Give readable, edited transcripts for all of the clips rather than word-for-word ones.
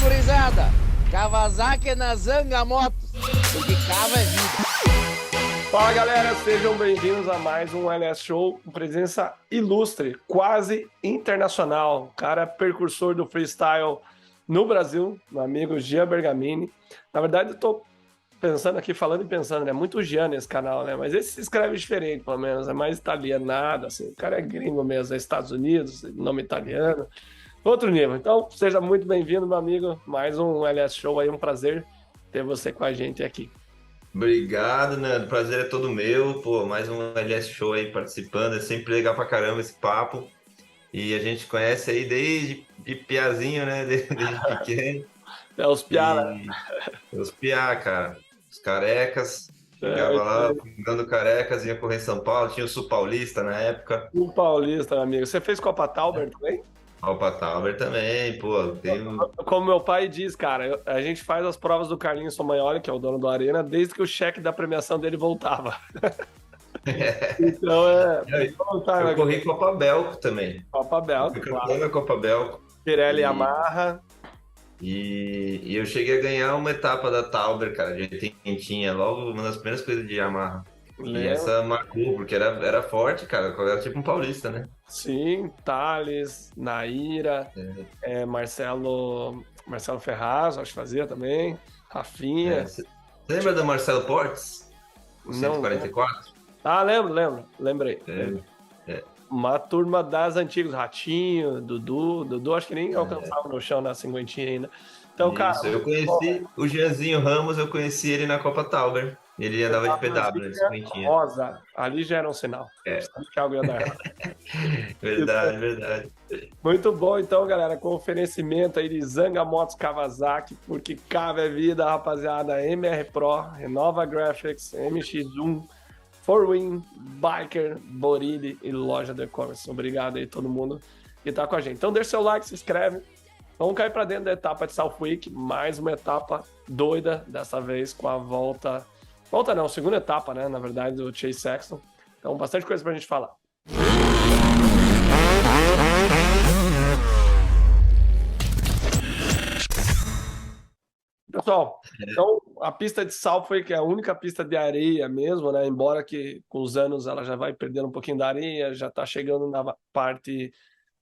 gurizada, Kawasaki na Zanga Motos, porque cava é vida. Fala galera, sejam bem-vindos a mais um LS Show com presença ilustre, quase internacional, cara precursor do freestyle no Brasil, meu amigo Gian Bergamini. Na verdade eu tô pensando aqui, falando e pensando, né? Muito Gian nesse canal, né? Mas esse se escreve diferente, pelo menos, é mais italianado, assim. O cara é gringo mesmo, é Estados Unidos, nome italiano, outro nível. Então, seja muito bem-vindo, meu amigo. Mais um LS Show aí, um prazer ter você com a gente aqui. Obrigado, né? O prazer é todo meu. Pô, mais um LS Show aí participando. É sempre legal pra caramba esse papo. E a gente conhece aí desde de piazinho, né? Desde pequeno. É os piara. E os piá, cara. Os carecas. É, Chegava lá, dando carecas, ia correr em São Paulo. Tinha o Sul Paulista na época. o paulista, meu amigo. Você fez Copa Tauber também? Alpa Tauber também, pô. Como meu pai diz, cara, a gente faz as provas do Carlinhos Somagnoli, que é o dono do Arena, desde que o cheque da premiação dele voltava. Então Eu corri Copa Belco também. Copa Belco, Fui claro. campeão da Copa Belco. Pirelli Yamaha. E eu cheguei a ganhar uma etapa da Tauber, cara, de oitentinha, logo uma das primeiras coisas de Yamaha. E Lembro. essa marcou, porque era forte, cara, era tipo um paulista, né? Sim, Thales, Naira, Marcelo Ferraz, acho que fazia também, Rafinha. Você lembra do Marcelo Portes? O Não. 144? Ah, lembrei. É. Uma turma das antigas, Ratinho, Dudu acho que nem alcançava no chão na cinquentinha ainda. Então, Isso, cara, eu conheci o Gianzinho Ramos, eu conheci ele na Copa Tauber. Ele andava de PW, né? Cinquentinha. rosa, ali já era um sinal. É. Sabe que algo ia dar errado. Verdade. Muito bom, então, galera, com oferecimento aí de Zanga Motos Kawasaki, porque cava é vida, rapaziada. MR Pro, Renova Graphics, MX1, 4Win, Biker, Borili e Loja do E-Commerce. Obrigado aí todo mundo que tá com a gente. Então deixa seu like, se inscreve. Vamos cair para dentro da etapa de Southwick, mais uma etapa doida, dessa vez com a volta não, segunda etapa, né, na verdade, do Chase Sexton. Então bastante coisa pra gente falar. Pessoal, então a pista de Southwick é a única pista de areia mesmo, né? Embora que com os anos ela já vai perdendo um pouquinho da areia, já está chegando na parte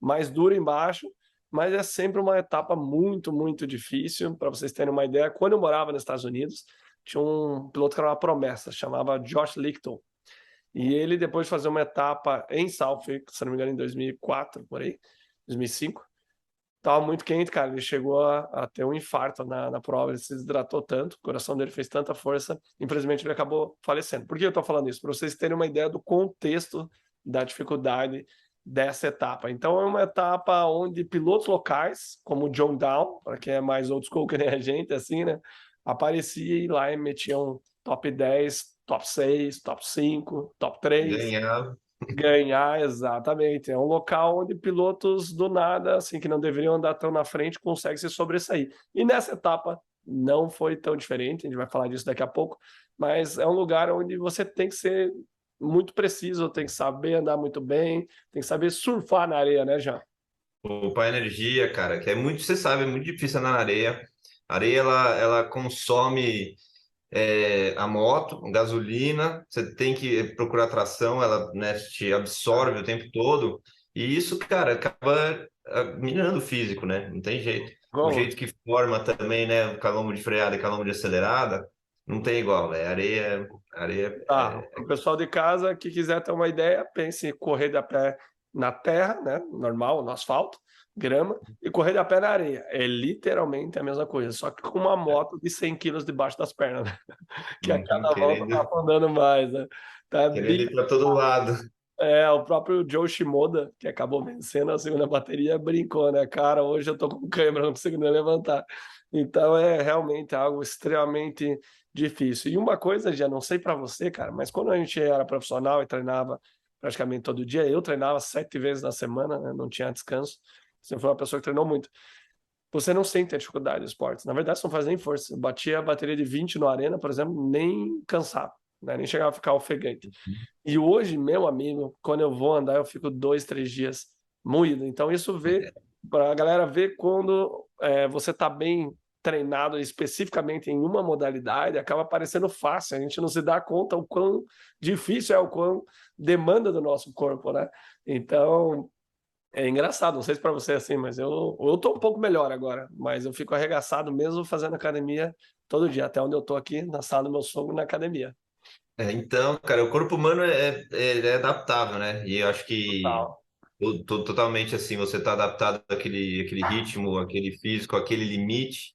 mais dura embaixo, mas é sempre uma etapa muito, muito difícil. Para vocês terem uma ideia, quando eu morava nos Estados Unidos, tinha um piloto que era uma promessa, chamava Josh Lichton. E ele, depois de fazer uma etapa em Southwick, se não me engano, em 2004, por aí, 2005, tava muito quente, cara. Ele chegou a ter um infarto na prova, ele se desidratou tanto, o coração dele fez tanta força, infelizmente ele acabou falecendo. Por que eu tô falando isso? Para vocês terem uma ideia do contexto da dificuldade dessa etapa. Então é uma etapa onde pilotos locais, como o John Down, para quem é mais old school que nem a gente, assim, né, aparecia e lá e metiam top 10, top 6, top 5, top 3. Ganhar, exatamente. É um local onde pilotos do nada, assim, que não deveriam andar tão na frente, conseguem se sobressair. E nessa etapa não foi tão diferente, a gente vai falar disso daqui a pouco, mas é um lugar onde você tem que ser muito preciso, tem que saber andar muito bem, tem que saber surfar na areia, né, Jean? Poupar energia, cara, que é muito, você sabe, é muito difícil andar na areia. A areia, ela consome a moto, gasolina, você tem que procurar tração, ela, né, te absorve o tempo todo, e isso, cara, acaba minando o físico, né? Não tem jeito. O jeito que forma também, né, o calombo de freada e calombo de acelerada, não tem igual, velho. Areia. O pessoal de casa que quiser ter uma ideia, pense em correr a pé na terra, né? Normal, no asfalto, grama, e correr a pé na areia. É literalmente a mesma coisa, só que com uma moto de 100 quilos debaixo das pernas, né? Que a cada volta tá afundando mais, né? Tá querendo ir para todo lado. O próprio Joe Shimoda, que acabou vencendo a segunda bateria, brincou, né? Cara, hoje eu tô com câimbra, não consigo nem levantar. Então é realmente algo extremamente difícil. E uma coisa, já não sei para você, cara, mas quando a gente era profissional e treinava praticamente todo dia, eu treinava 7 vezes na semana, né? Não tinha descanso. Você foi uma pessoa que treinou muito. Você não sente a dificuldade dos esportes. Na verdade, você não faz nem força. Eu batia a bateria de 20 no Arena, por exemplo, nem cansava, né? Nem chegava a ficar ofegante. E hoje, meu amigo, quando eu vou andar, eu fico 2, 3 dias moído. Então, isso vê para a galera ver quando você está bem treinado especificamente em uma modalidade, acaba parecendo fácil, a gente não se dá conta o quão difícil é, o quão demanda do nosso corpo, né? Então, é engraçado, não sei se para você é assim, mas eu tô um pouco melhor agora, mas eu fico arregaçado mesmo fazendo academia todo dia, até onde eu tô aqui, na sala do meu sogro, na academia. Então, cara, o corpo humano ele é adaptável, né? E eu acho que Total. totalmente assim, você está adaptado àquele ritmo, aquele físico, aquele limite.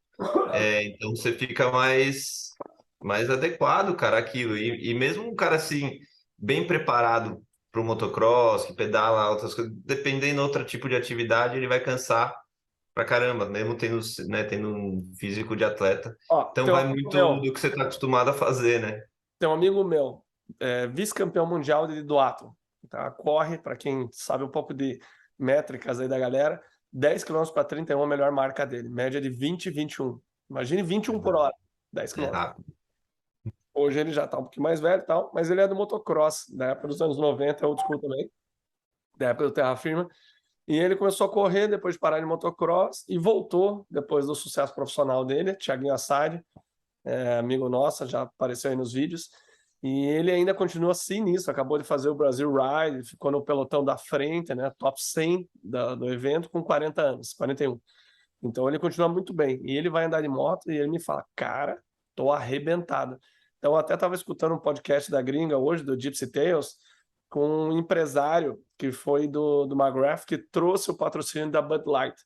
Então você fica mais adequado, cara, àquilo. E mesmo um cara assim, bem preparado para o motocross, que pedala outras coisas, dependendo de outro tipo de atividade, ele vai cansar pra caramba, mesmo tendo um físico de atleta. Ó, Então vai muito do que você está acostumado a fazer, né? tem um amigo meu, vice-campeão mundial de duatlon, tá? Corre, para quem sabe um pouco de métricas aí da galera, 10 km para 31 é a melhor marca dele, média de 20 e 21. Imagine 21 por hora, 10 É km. rápido. Hoje ele já tá um pouquinho mais velho e tal, mas ele é do motocross, da época dos anos 90, é old school também, da época do Terra Firma. E ele começou a correr depois de parar de motocross e voltou depois do sucesso profissional dele, Thiaguinho Assad, amigo nosso, já apareceu aí nos vídeos. E ele ainda continua sinistro, acabou de fazer o Brasil Ride, ficou no pelotão da frente, né, top 100 do evento com 40 anos, 41. Então ele continua muito bem. E ele vai andar de moto e ele me fala, cara, tô arrebentado. Então eu até estava escutando um podcast da gringa hoje, do Gypsy Tales, com um empresário que foi do McGrath, que trouxe o patrocínio da Bud Light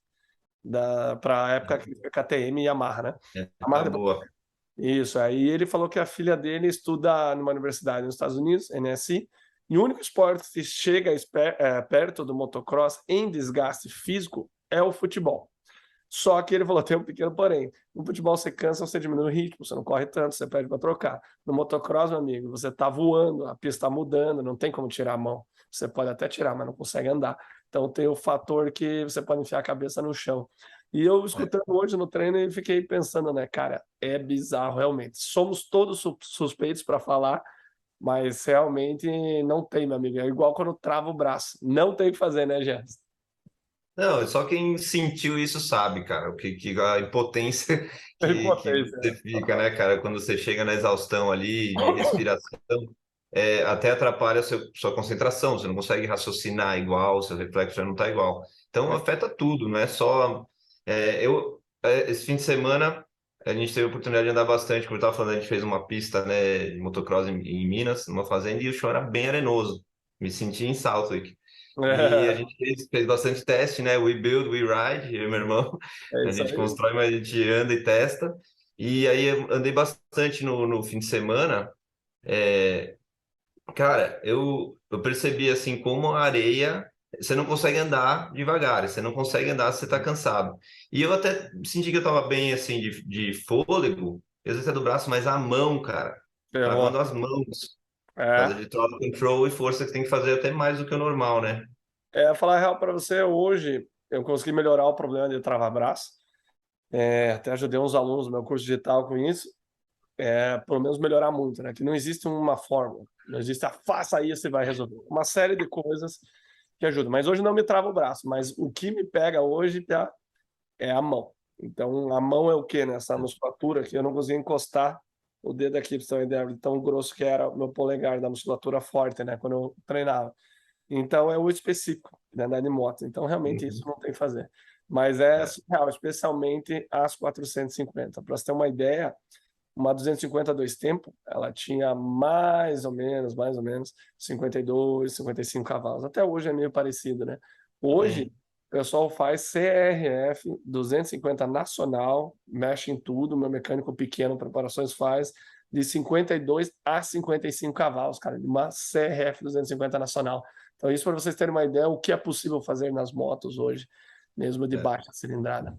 para a época que a KTM e Yamaha, né? Tá Yamaha depois. boa. Isso, aí ele falou que a filha dele estuda numa universidade nos Estados Unidos, NSI, e o único esporte que chega perto do motocross em desgaste físico é o futebol. Só que ele falou, tem um pequeno porém. No futebol você cansa, você diminui o ritmo, você não corre tanto, você pede para trocar. No motocross, meu amigo, você está voando, a pista está mudando, não tem como tirar a mão. Você pode até tirar, mas não consegue andar. Então tem o fator que você pode enfiar a cabeça no chão. E eu escutando hoje no treino e fiquei pensando, né, cara, é bizarro realmente. Somos todos suspeitos para falar, mas realmente não tem, meu amigo. É igual quando trava o braço. Não tem o que fazer, né, Jess? Não, só quem sentiu isso sabe, cara, que a impotência É que impotência. você fica, né, cara, quando você chega na exaustão ali de respiração, até atrapalha sua concentração, você não consegue raciocinar igual, seu reflexo já não tá igual. Então afeta tudo, não é só. Esse fim de semana a gente teve a oportunidade de andar bastante, como eu estava falando, a gente fez uma pista, né, de motocross em Minas, numa fazenda, e o chão era bem arenoso. Me senti em Salt Lake. E a gente fez bastante teste, né? We build, we ride, eu e meu irmão. É A isso gente aí. constrói, mas a gente anda e testa. E aí eu andei bastante no fim de semana. É, Cara, eu percebi assim como a areia, você não consegue andar devagar, você não consegue andar se você tá cansado. E eu até senti que eu tava bem assim de fôlego, às vezes é do braço, mas a mão, cara, Ferrou. travando as mãos, por causa É. de throttle control e força que tem que fazer até mais do que o normal, né? Falar a real para você, hoje eu consegui melhorar o problema de travar braço. Até ajudei uns alunos do meu curso digital com isso. Pelo menos melhorar muito, né? Que não existe uma fórmula, não existe faça isso e vai resolver. Uma série de coisas que ajudam. Mas hoje não me trava o braço, mas o que me pega hoje é a mão. Então, a mão é o quê nessa musculatura que eu não conseguia encostar o dedo aqui, para você ter uma ideia de tão grosso que era o meu polegar, da musculatura forte, né? Quando eu treinava. Então, é o específico, né? Andar de moto. Então, realmente, isso Uhum. não tem que fazer. Mas é É. surreal, especialmente as 450. Para você ter uma ideia, uma 250 dois tempo, ela tinha mais ou menos 52, 55 cavalos. Até hoje é meio parecido, né? Hoje, Sim. o pessoal faz CRF 250 nacional, mexe em tudo, meu mecânico pequeno, preparações faz, de 52 a 55 cavalos, cara, de uma CRF 250 nacional. Então, isso para vocês terem uma ideia, o que é possível fazer nas motos hoje, mesmo de É. baixa cilindrada.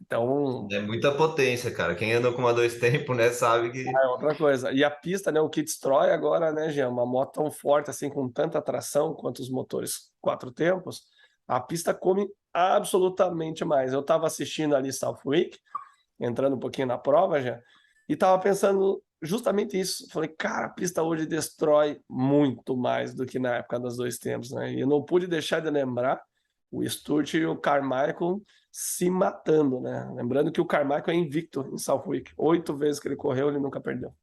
Então, É muita potência, cara. Quem anda com uma dois tempos, né, sabe que. é outra coisa. E a pista, né, o que destrói agora, né, Jean, uma moto tão forte assim, com tanta tração quanto os motores quatro tempos, a pista come absolutamente mais. Eu estava assistindo ali South Week, entrando um pouquinho na prova já, e estava pensando justamente isso. Falei, cara, a pista hoje destrói muito mais do que na época dos dois tempos, né? E eu não pude deixar de lembrar O Sturt e o Carmichael se matando, né? Lembrando que o Carmichael é invicto em Southwick. 8 vezes que ele correu, ele nunca perdeu.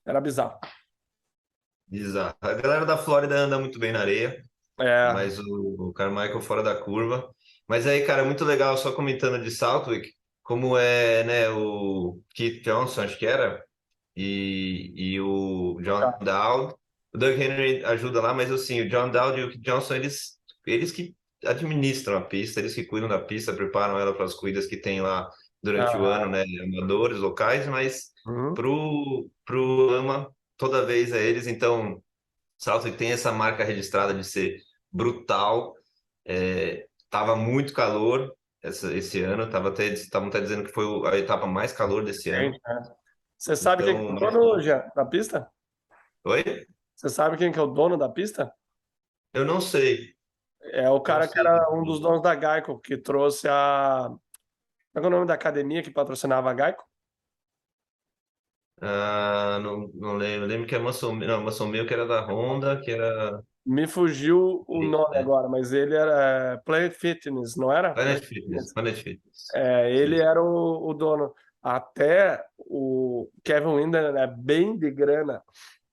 Era bizarro. Bizarro. A galera da Flórida anda muito bem na areia, É, mas o Carmichael fora da curva. Mas aí, cara, muito legal, só comentando de Southwick, como é, né, o Keith Johnson, acho que era, e o John tá. Dowd. O Doug Henry ajuda lá, mas assim, o John Dowd e o Keith Johnson, eles que administram a pista, eles que cuidam da pista, preparam ela para as corridas que tem lá durante o ano, Ah, né, amadores, locais, mas uhum. pro AMA, toda vez é eles, então Southwick tem essa marca registrada de ser brutal. Tava muito calor esse ano, estavam até dizendo que foi a etapa mais calor desse ano. Gente, né? Você sabe quem que é Então, o dono, Jean, da pista? oi? Você sabe quem que é o dono da pista? Eu não sei, É o não cara que sei. era um dos donos da Geico, que trouxe a... Qual é o nome da academia que patrocinava a Geico? Não lembro. Eu lembro que a Muscle Milk que era da Honda, que era. Me fugiu o nome Né? agora, mas ele era Planet Fitness, não era? Planet Planet Fitness, Fitness. Planet Fitness. É, ele Isso. era o dono. Até o Kevin Windham é bem de grana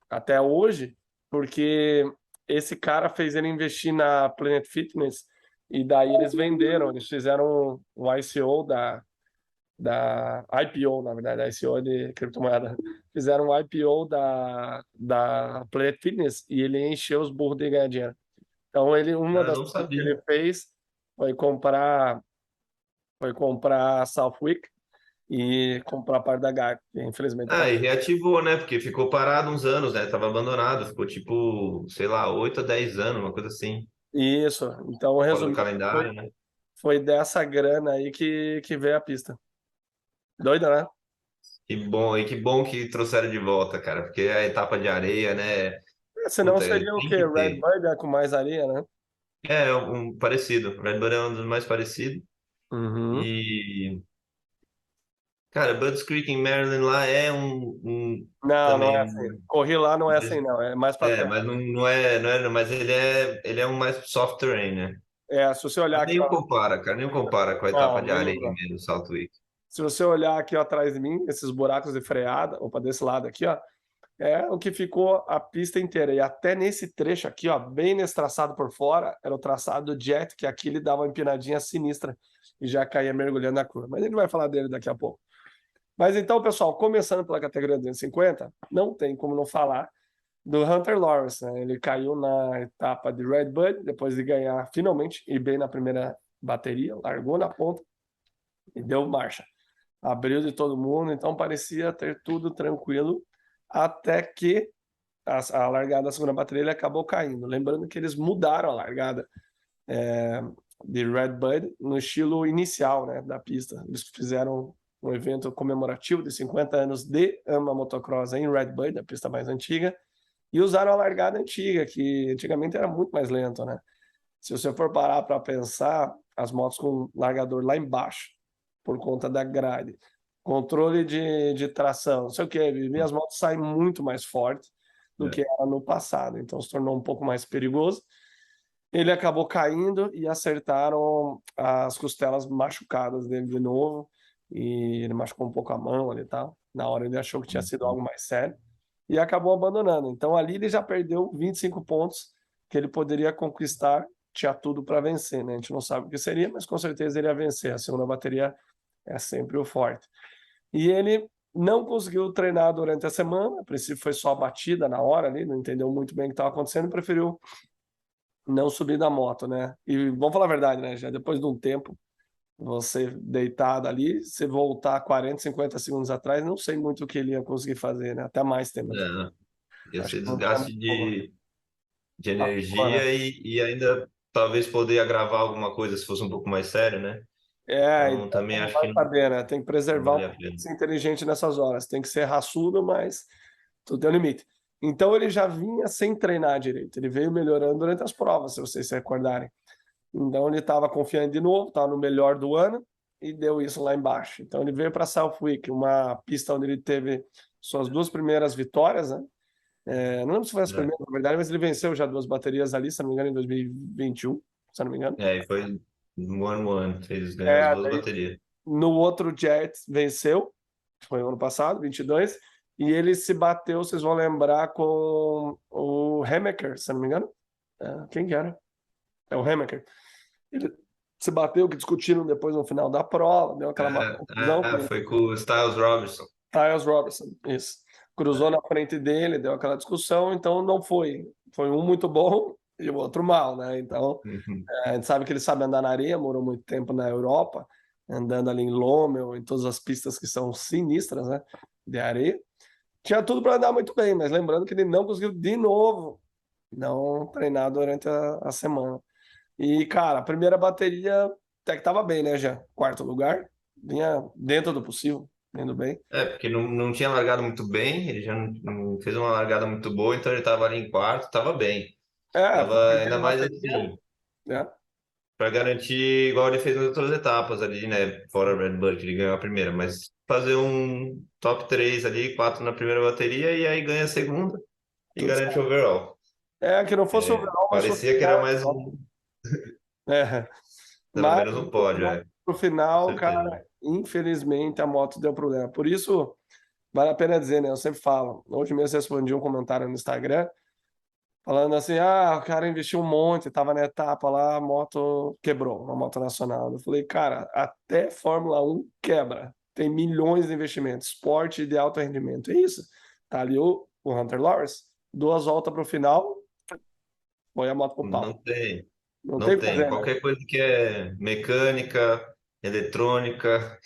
até hoje, porque esse cara fez ele investir na Planet Fitness e daí eles venderam, eles fizeram um ICO da IPO, na verdade, ICO é de criptomoeda. Fizeram um IPO da Planet Fitness e ele encheu os burros de ganhar dinheiro. Então ele, uma Ah, das não coisas que sabia. ele fez foi comprar a Southwick e comprar parte da Gap, que infelizmente Ah, acabou. e reativou, né? Porque ficou parado uns anos, né? Tava abandonado, ficou tipo, sei lá, 8 a 10 anos, uma coisa assim, Isso. Então, fora do resumindo, calendário, né? foi dessa grana aí que veio a pista. Doida, né? Que bom que trouxeram de volta, cara, porque a etapa de areia, né? Senão Puta, seria o tem quê? que Red ter. Bull, né, com mais areia, né? É um parecido. Red Bull é um dos mais parecidos. Uhum. E, cara, Budds Creek em Maryland lá é Não, não é também assim. Corri lá não é assim, mas, não. É mais para terra. mas não é, mas ele é um mais soft terrain, né? É, se você olhar Mas aqui, nenhum ó. compara, cara, nenhum compara com a etapa Não, de areia nenhuma. mesmo, Southwick. Se você olhar aqui ó, atrás de mim, esses buracos de freada, opa, desse lado aqui, ó, é o que ficou a pista inteira. E até nesse trecho aqui, ó, bem nesse traçado por fora, era o traçado do Jet, que aqui ele dava uma empinadinha sinistra e já caía mergulhando na curva. Mas a gente vai falar dele daqui a pouco. Mas então, pessoal, começando pela categoria 250, não tem como não falar do Hunter Lawrence, né? Ele caiu na etapa de Red Bull, depois de ganhar finalmente, e bem na primeira bateria, largou na ponta e deu marcha. Abriu de todo mundo, então parecia ter tudo tranquilo, até que a largada da segunda bateria ele acabou caindo. Lembrando que eles mudaram a largada de Red Bud no estilo inicial, né, da pista. Eles fizeram um evento comemorativo de 50 anos de AMA Motocross em Red Bud, a pista mais antiga, e usaram a largada antiga, que antigamente era muito mais lento, né? Se você for parar para pensar, as motos com largador lá embaixo, por conta da grade, controle de tração, não sei o que, e as motos saem muito mais forte do É. que era no passado, então se tornou um pouco mais perigoso. Ele acabou caindo e acertaram as costelas machucadas dele de novo, e ele machucou um pouco a mão ali e tal. Na hora ele achou que tinha sido algo mais sério e acabou abandonando. Então ali ele já perdeu 25 pontos que ele poderia conquistar, tinha tudo para vencer, né? A gente não sabe o que seria, mas com certeza ele ia vencer. A segunda bateria é sempre o forte. E ele não conseguiu treinar durante a semana, a princípio foi só batida na hora ali, não entendeu muito bem o que estava acontecendo, preferiu não subir da moto, né? E vamos falar a verdade, né? Já depois de um tempo, você deitado ali, você voltar 40, 50 segundos atrás, não sei muito o que ele ia conseguir fazer, né? Até mais tempo. É, ia Acho ser que não tinha desgaste como. de Né? energia e ainda talvez poder agravar alguma coisa se fosse um pouco mais sério, né? É, Então então também não acho que vai saber, né? Tem que não preservar um vale a pouquinho pena. de ser inteligente nessas horas. Tem que ser raçudo, mas tudo tem um limite. Então ele já vinha sem treinar direito. Ele veio melhorando durante as provas, se vocês se recordarem. Então ele estava confiante de novo, estava no melhor do ano e deu isso lá embaixo. Então ele veio para Southwick, uma pista onde ele teve suas duas primeiras vitórias, né? Não lembro se foi as É, primeiras, na verdade, mas ele venceu já duas baterias ali, se não me engano, em 2021, se não me engano. e foi 1-1, ganhou as É, duas baterias. no outro Jet venceu, foi ano passado, 22, e ele se bateu, vocês vão lembrar, com o Hammaker, se não me engano. Quem que era? É o Hammaker. Ele se bateu, que discutiram depois no final da prova, deu aquela má confusão. Foi com o Styles Robinson. Styles Robertson, isso. Cruzou na frente dele, deu aquela discussão, então não foi. Foi um muito bom e o outro mal, né? Então, Uhum. a gente sabe que ele sabe andar na areia, morou muito tempo na Europa, andando ali em Lommel, em todas as pistas que são sinistras, né? De areia. Tinha tudo para andar muito bem, mas lembrando que ele não conseguiu de novo não treinar durante a semana. E, cara, a primeira bateria até que tava bem, né, já? Quarto lugar, vinha dentro do possível, indo bem. Porque não tinha largado muito bem, ele já não fez uma largada muito boa, então ele estava ali em quarto, estava bem. Foi a Tava ainda primeira mais bateria, assim, né? para garantir, igual ele fez nas outras etapas ali, né? Fora o Red Bull, que ele ganhou a primeira, mas fazer um top 3 ali, 4 na primeira bateria, e aí ganha a segunda e Tudo garante o certo. overall. Que não fosse overall, mas fosse Parecia que era mais pódio. É. pelo Mas menos um pódio, pro com final, certeza. cara, infelizmente a moto deu problema. Por isso, vale a pena dizer, né? Eu sempre falo. Hoje mesmo eu respondi um comentário no Instagram falando assim: o cara investiu um monte, tava na etapa lá, a moto quebrou, uma moto nacional. Eu falei, cara, até Fórmula 1 quebra. Tem milhões de investimentos, esporte de alto rendimento. É isso. Tá ali o Hunter Lawrence, 2 voltas pro final, foi a moto pro Não pau. tem, Não tem não o que tem. fazer, né? Qualquer coisa que é mecânica, eletrônica,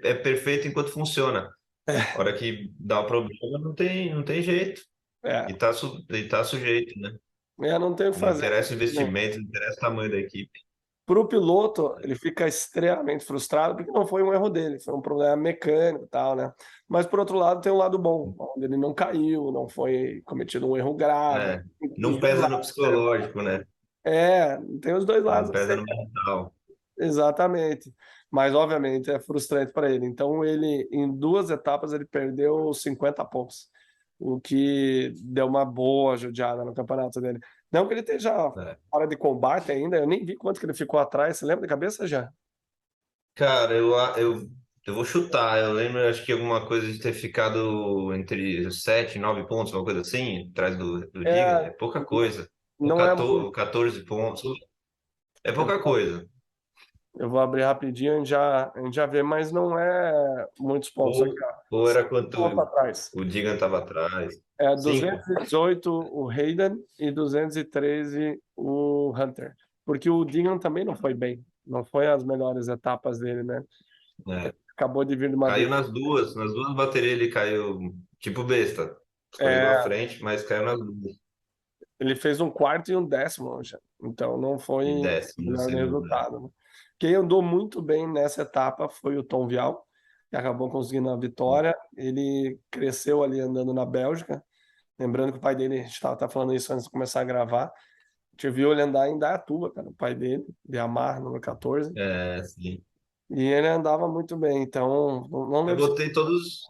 é perfeito enquanto funciona. A hora que dá o problema, não tem jeito. É, E tá sujeito, né? não tem o que Não fazer. interessa o investimento, não interessa o tamanho da equipe. Para o piloto, ele fica extremamente frustrado porque não foi um erro dele, foi um problema mecânico e tal, né? Mas por outro lado, tem um lado bom, onde ele não caiu, não foi cometido um erro grave. É, Os não dois pesa no lados, né? psicológico, né? Tem os dois Não lados. pesa no mental. Exatamente. Mas, obviamente, é frustrante para ele. Então, ele, em 2 etapas, ele perdeu 50 pontos, o que deu uma boa judiada no campeonato dele. Não que ele esteja É. fora de combate ainda, eu nem vi quanto que ele ficou atrás. Você lembra de cabeça já? Cara, eu vou chutar. Eu lembro, acho que alguma coisa de ter ficado entre 7 e 9 pontos, uma coisa assim, atrás do Diga. É É, pouca coisa. Ou não é muito. 14 pontos. É Eu pouca coisa. eu vou abrir rapidinho, a gente já vê, mas não é muitos pontos aqui, Ou, ó. ou era 5 quanto pontos atrás. o Digan estava atrás. É 5? 218 o Hayden e 213 o Hunter. Porque o Dinham também não foi bem. Não foi as melhores etapas dele, né? Acabou de vir de uma Caiu vitória. nas duas baterias ele caiu tipo besta. Escorregou à É, frente, mas caiu nas duas. ele fez um quarto e um décimo já. Então não E foi o décimo no melhor segundo, né? resultado, né? Quem andou muito bem nessa etapa foi o Tom Vial, que acabou conseguindo a vitória. Ele cresceu ali andando na Bélgica. Lembrando que o pai dele, a gente estava falando isso antes de começar a gravar. A gente viu ele andar em Indaiatuba, cara, o pai dele, de Amar, número 14. Sim. E ele andava muito bem, então não Eu lembro se. botei todos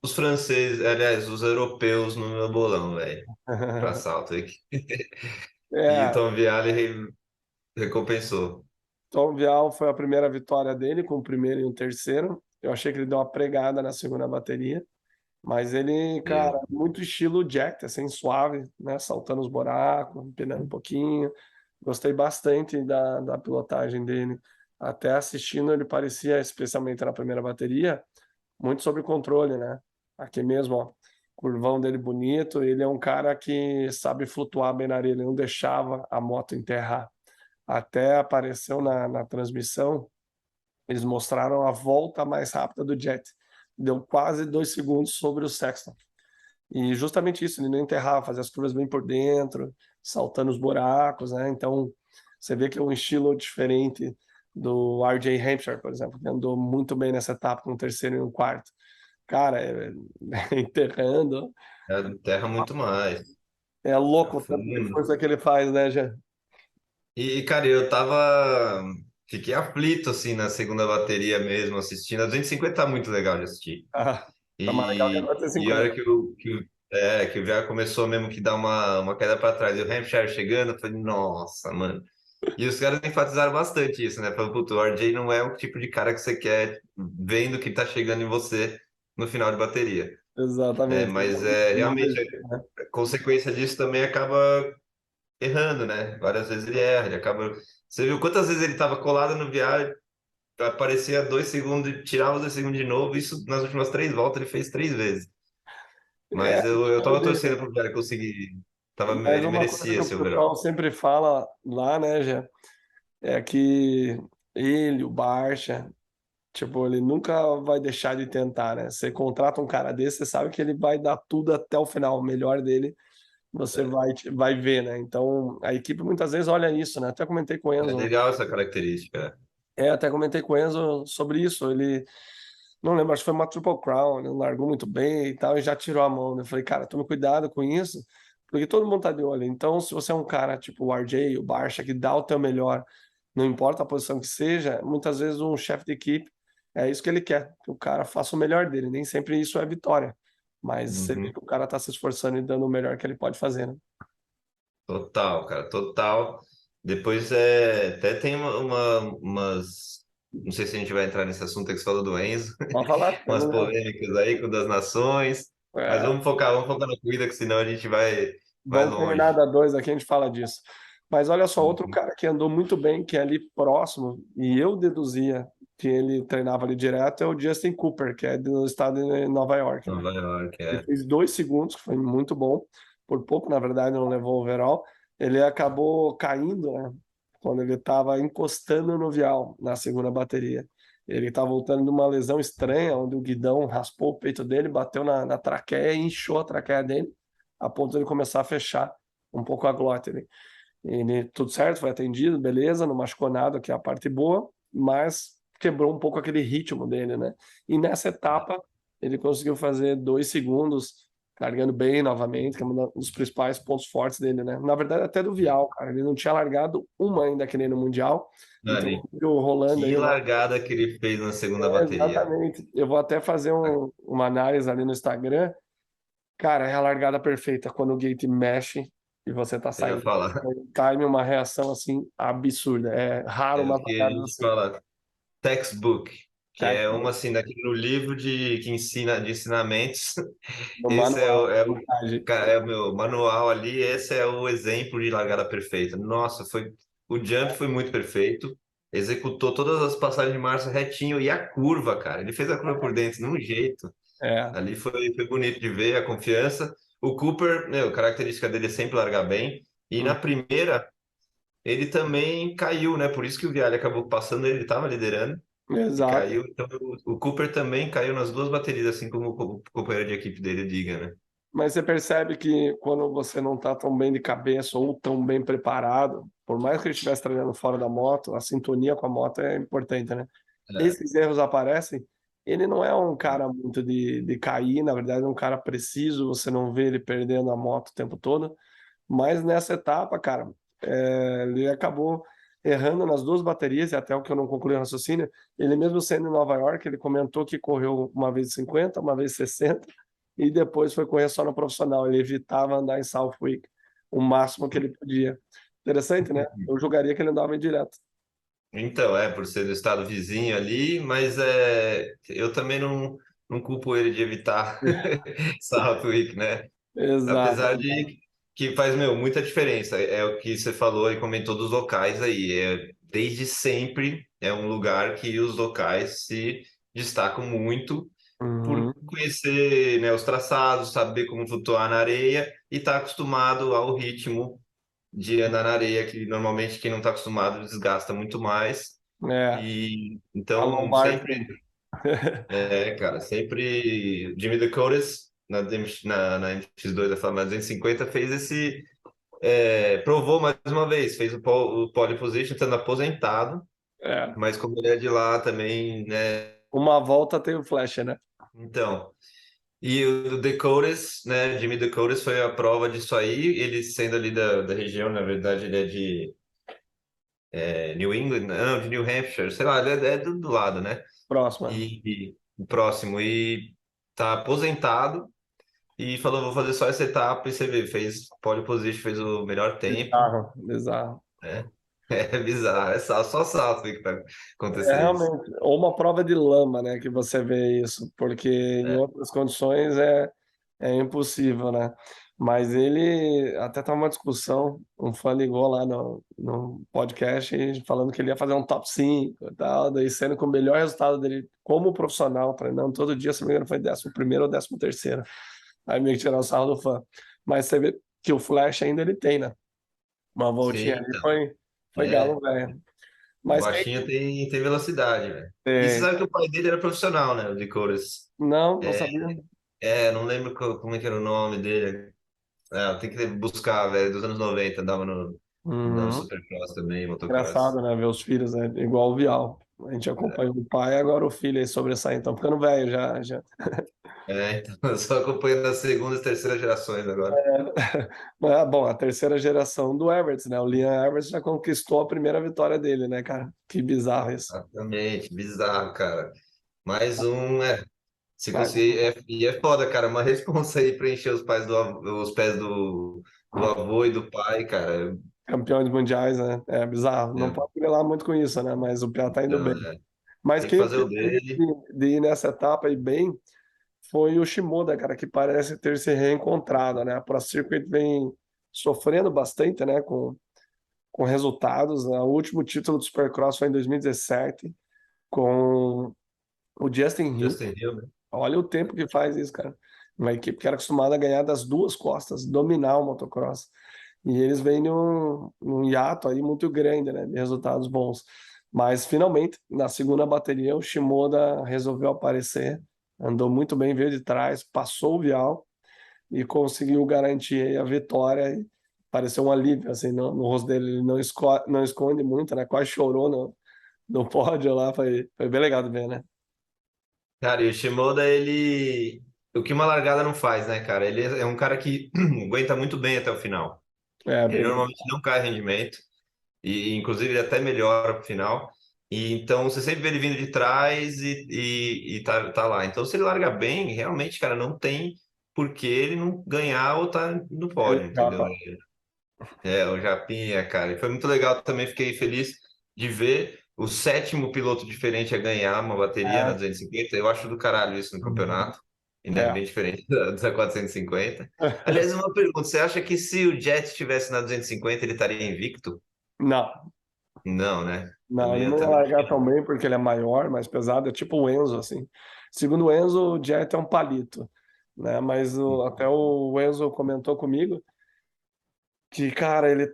os franceses, aliás, os europeus no meu bolão, velho, para salto. E o É, Tom Viale recompensou. Tom Vial foi a primeira vitória dele, com o primeiro e o terceiro. Eu achei que ele deu uma pregada na segunda bateria, mas ele, cara, Deu. muito estilo Jack, assim, suave, né? Saltando os buracos, empinando um pouquinho. Gostei bastante da pilotagem dele. Até assistindo, ele parecia, especialmente na primeira bateria, muito sob controle, né? Aqui mesmo, ó, curvão dele bonito. Ele é um cara que sabe flutuar bem na areia, ele não deixava a moto enterrar. Até apareceu na transmissão, eles mostraram a volta mais rápida do Jet. Deu quase 2 segundos sobre o Sexton. E justamente isso, ele não enterrava, fazia as curvas bem por dentro, saltando os buracos, né? Então, você vê que é um estilo diferente do RJ Hampshire, por exemplo, que andou muito bem nessa etapa, com o terceiro e um quarto. Cara, enterrando. Terra muito mais. É A louco o tanto de fundo. força que ele faz, né, Jean? Cara, fiquei aflito, assim, na segunda bateria mesmo, assistindo. A 250 tá muito legal de assistir. Tá mais legal que a E a hora 450. que o VR começou mesmo que dar uma queda para trás, e o Hampshire chegando, eu falei, nossa, mano. E os caras enfatizaram bastante isso, né? Falando, puto, o RJ não é o tipo de cara que você quer vendo que tá chegando em você no final de bateria, né? Exatamente. Mas Uma realmente vez, né? a consequência disso também acaba errando, né? Várias vezes ele erra, ele acaba. Você viu quantas vezes ele estava colado no viário, aparecia 2 segundos e tirava os 2 segundos de novo. Isso nas últimas 3 voltas ele fez 3 vezes. É, Mas eu tava dele. torcendo pro Viário conseguir. Mas Ele uma coisa merecia que o esse overall. pessoal sempre fala lá, né, Gé, é que ele, o Barça, tipo, ele nunca vai deixar de tentar, né? Você contrata um cara desse, você sabe que ele vai dar tudo até o final, o melhor dele, você vai ver, né? Então, a equipe muitas vezes olha isso, né? Até comentei com o É Enzo, legal essa característica. até comentei com o Enzo sobre isso, ele, não lembro, acho que foi uma Triple Crown, ele largou muito bem e tal, e já tirou a mão, né? Eu falei, cara, tome cuidado com isso, porque todo mundo tá de olho. Então, se você é um cara tipo o RJ, o Barça, que dá o teu melhor, não importa a posição que seja, muitas vezes um chefe de equipe é isso que ele quer, que o cara faça o melhor dele. Nem sempre isso é vitória, mas você vê Uhum. que o cara tá se esforçando e dando o melhor que ele pode fazer, né? Total, cara, total. Depois até tem umas. Não sei se a gente vai entrar nesse assunto aí que você falou do Enzo, Pode falar, fica umas no meu. polêmicas aí com o das nações. Mas É, vamos focar na corrida, que senão a gente vai vamos terminar longe. da dois aqui, a gente fala disso. Mas olha só, outro Uhum. cara que andou muito bem, que é ali próximo, e eu deduzia que ele treinava ali direto, é o Justin Cooper, que é do estado de Nova York, né? Nova York, Ele é. fez 2 segundos, que foi muito bom. Por pouco, na verdade, não levou o overall. Ele acabou caindo, né? Quando ele estava encostando no vial na segunda bateria. Ele estava voltando de uma lesão estranha, onde o guidão raspou o peito dele, bateu na traqueia e inchou a traqueia dele, a ponto de ele começar a fechar um pouco a glótide. Ele, tudo certo, foi atendido, beleza, não machucou nada, que é a parte boa, mas quebrou um pouco aquele ritmo dele, né? E nessa etapa, ele conseguiu fazer 2 segundos, largando bem novamente, que é um dos principais pontos fortes dele, né? Na verdade, até do Vial, cara, ele não tinha largado uma ainda que nem no Mundial, então Ali. viu rolando Que aí uma. largada que ele fez na segunda É, bateria. exatamente. Eu vou até fazer uma análise ali no Instagram. Cara, é a largada perfeita quando o gate mexe e você tá Eu ia saindo. falar. Um time, uma reação assim absurda. É raro É o umas que a largadas gente assim. fala textbook, que Tá? é uma assim, daqui no livro que ensina de ensinamentos. No Esse manual. é o meu manual ali, esse é o exemplo de largada perfeita. Nossa, o jump foi muito perfeito. Executou todas as passagens de marcha retinho e a curva, cara. Ele fez a curva por dentro de um jeito. É, Ali foi bonito de ver a confiança. O Cooper, meu, a característica dele é sempre largar bem. E na hum, primeira, ele também caiu, né? Por isso que o Vialli acabou passando, ele estava liderando e exato. caiu. Então o Cooper também caiu nas duas baterias, assim como o companheiro de equipe dele, diga, né? Mas você percebe que quando você não tá tão bem de cabeça ou tão bem preparado, por mais que ele estivesse treinando fora da moto, a sintonia com a moto é importante, né? É, Esses erros aparecem. Ele não é um cara muito de cair, na verdade, é um cara preciso, você não vê ele perdendo a moto o tempo todo. Mas nessa etapa, cara, ele acabou errando nas duas baterias, e até o que eu não concluí o raciocínio, ele mesmo sendo em Nova York, ele comentou que correu uma vez 50, uma vez 60, e depois foi correr só no profissional. Ele evitava andar em Southwick o máximo que ele podia. Interessante, né? Eu julgaria que ele andava em direto. então, por ser do estado vizinho ali, mas eu também não culpo ele de evitar Southwick, né? Apesar Exato. de que faz, meu, muita diferença. É o que você falou e comentou dos locais aí. Desde sempre é um lugar que os locais se destacam muito por Uhum. conhecer, né, os traçados, saber como flutuar na areia e estar acostumado ao ritmo de andar na areia, que normalmente quem não está acostumado desgasta muito mais. É, E a então lombar sempre, sempre. cara, sempre Jimmy Decotes na MX2 da Fórmula 250 fez provou mais uma vez, fez o pole position estando aposentado, É. mas como ele é de lá também, né? Uma volta tem o flash, né? Então, e o Decotes, né? Jimmy Decotes foi a prova disso aí, ele sendo ali da região, na verdade, ele é de New England, não, de New Hampshire, sei lá, ele é do lado, né? Próxima. E o próximo, e tá aposentado e falou, vou fazer só essa etapa e você vê, fez pole position, fez o melhor tempo, Bizarro, bizarro. né? É bizarro, é só salto que vai É acontecer isso. realmente, ou uma prova de lama, né, que você vê isso, porque em É, outras condições é impossível, né? Mas ele até tá uma discussão, um fã ligou lá no podcast falando que ele ia fazer um top 5 e tal, daí sendo que o melhor resultado dele como profissional, treinando todo dia, se não me engano, foi 11º ou 13º. Aí meio que tirar o sarro do fã. Mas você vê que o Flash ainda ele tem, né? Uma voltinha sim, ali então. foi É, galo, velho. o Mas quem baixinho tem velocidade, velho. E você tem? sabe que o pai dele era profissional, né? O Decoras. Não É, sabia. não lembro como é que era o nome dele. Tem que buscar, velho, dos anos 90, andava no Uhum. Supercross também, motocross. Engraçado, né? Ver os filhos, né? Igual o Vial. A gente acompanha o pai, agora o filho aí sobressai, então ficando velho já. Então eu só acompanhando as segundas e terceiras gerações agora. Mas, bom, a terceira geração do Everts, né? O Liam Everts já conquistou a primeira vitória dele, né, cara? Que bizarro isso. Exatamente, bizarro, cara. Mais um, se Mas, conseguir, e é foda, cara, uma responsa aí pra encher os pés do avô e do pai, cara. campeões mundiais, né? É bizarro. Não É, pode grilar muito com isso, né? Mas o Piá tá indo não, bem. Mas tem que quem fazer o teve dele. de ir nessa etapa aí bem foi o Shimoda, cara, que parece ter se reencontrado, né? A Pro Circuit vem sofrendo bastante, né, com resultados, né? O último título do Supercross foi em 2017, com o Justin Hill. Justin Hill, né? Olha o tempo que faz isso, cara. Uma equipe que era acostumada a ganhar das duas costas, dominar o motocross. E eles vêm num hiato aí muito grande, né, de resultados bons. Mas finalmente, na segunda bateria, o Shimoda resolveu aparecer, andou muito bem, veio de trás, passou o Vial e conseguiu garantir aí a vitória. E pareceu um alívio assim no rosto dele, ele não esconde muito, né? Quase chorou no pódio lá, foi bem legal de ver, né? Cara, e o Shimoda, ele. O que uma largada não faz, né, cara? Ele é um cara que aguenta muito bem até o final. É, Ele bem, normalmente não cai rendimento, e inclusive ele até melhora pro final. E então você sempre vê ele vindo de trás e tá lá. Então, se ele larga bem, realmente, cara, não tem por que ele não ganhar ou tá no pódio, entendeu? capa. O Japinha, cara. E foi muito legal também, fiquei feliz de ver o sétimo piloto diferente a ganhar uma bateria na É, 250. Eu acho do caralho isso no campeonato. Ainda é é. bem diferente da 450. Aliás, uma pergunta: você acha que se o Jet estivesse na 250, ele estaria invicto? Não, Não, né? não, ele não ia Também acho largar que tão não. bem porque ele é maior, mais pesado, é tipo o Enzo, assim. Segundo o Enzo, o Jet é um palito, né? Mas até o Enzo comentou comigo que, cara, ele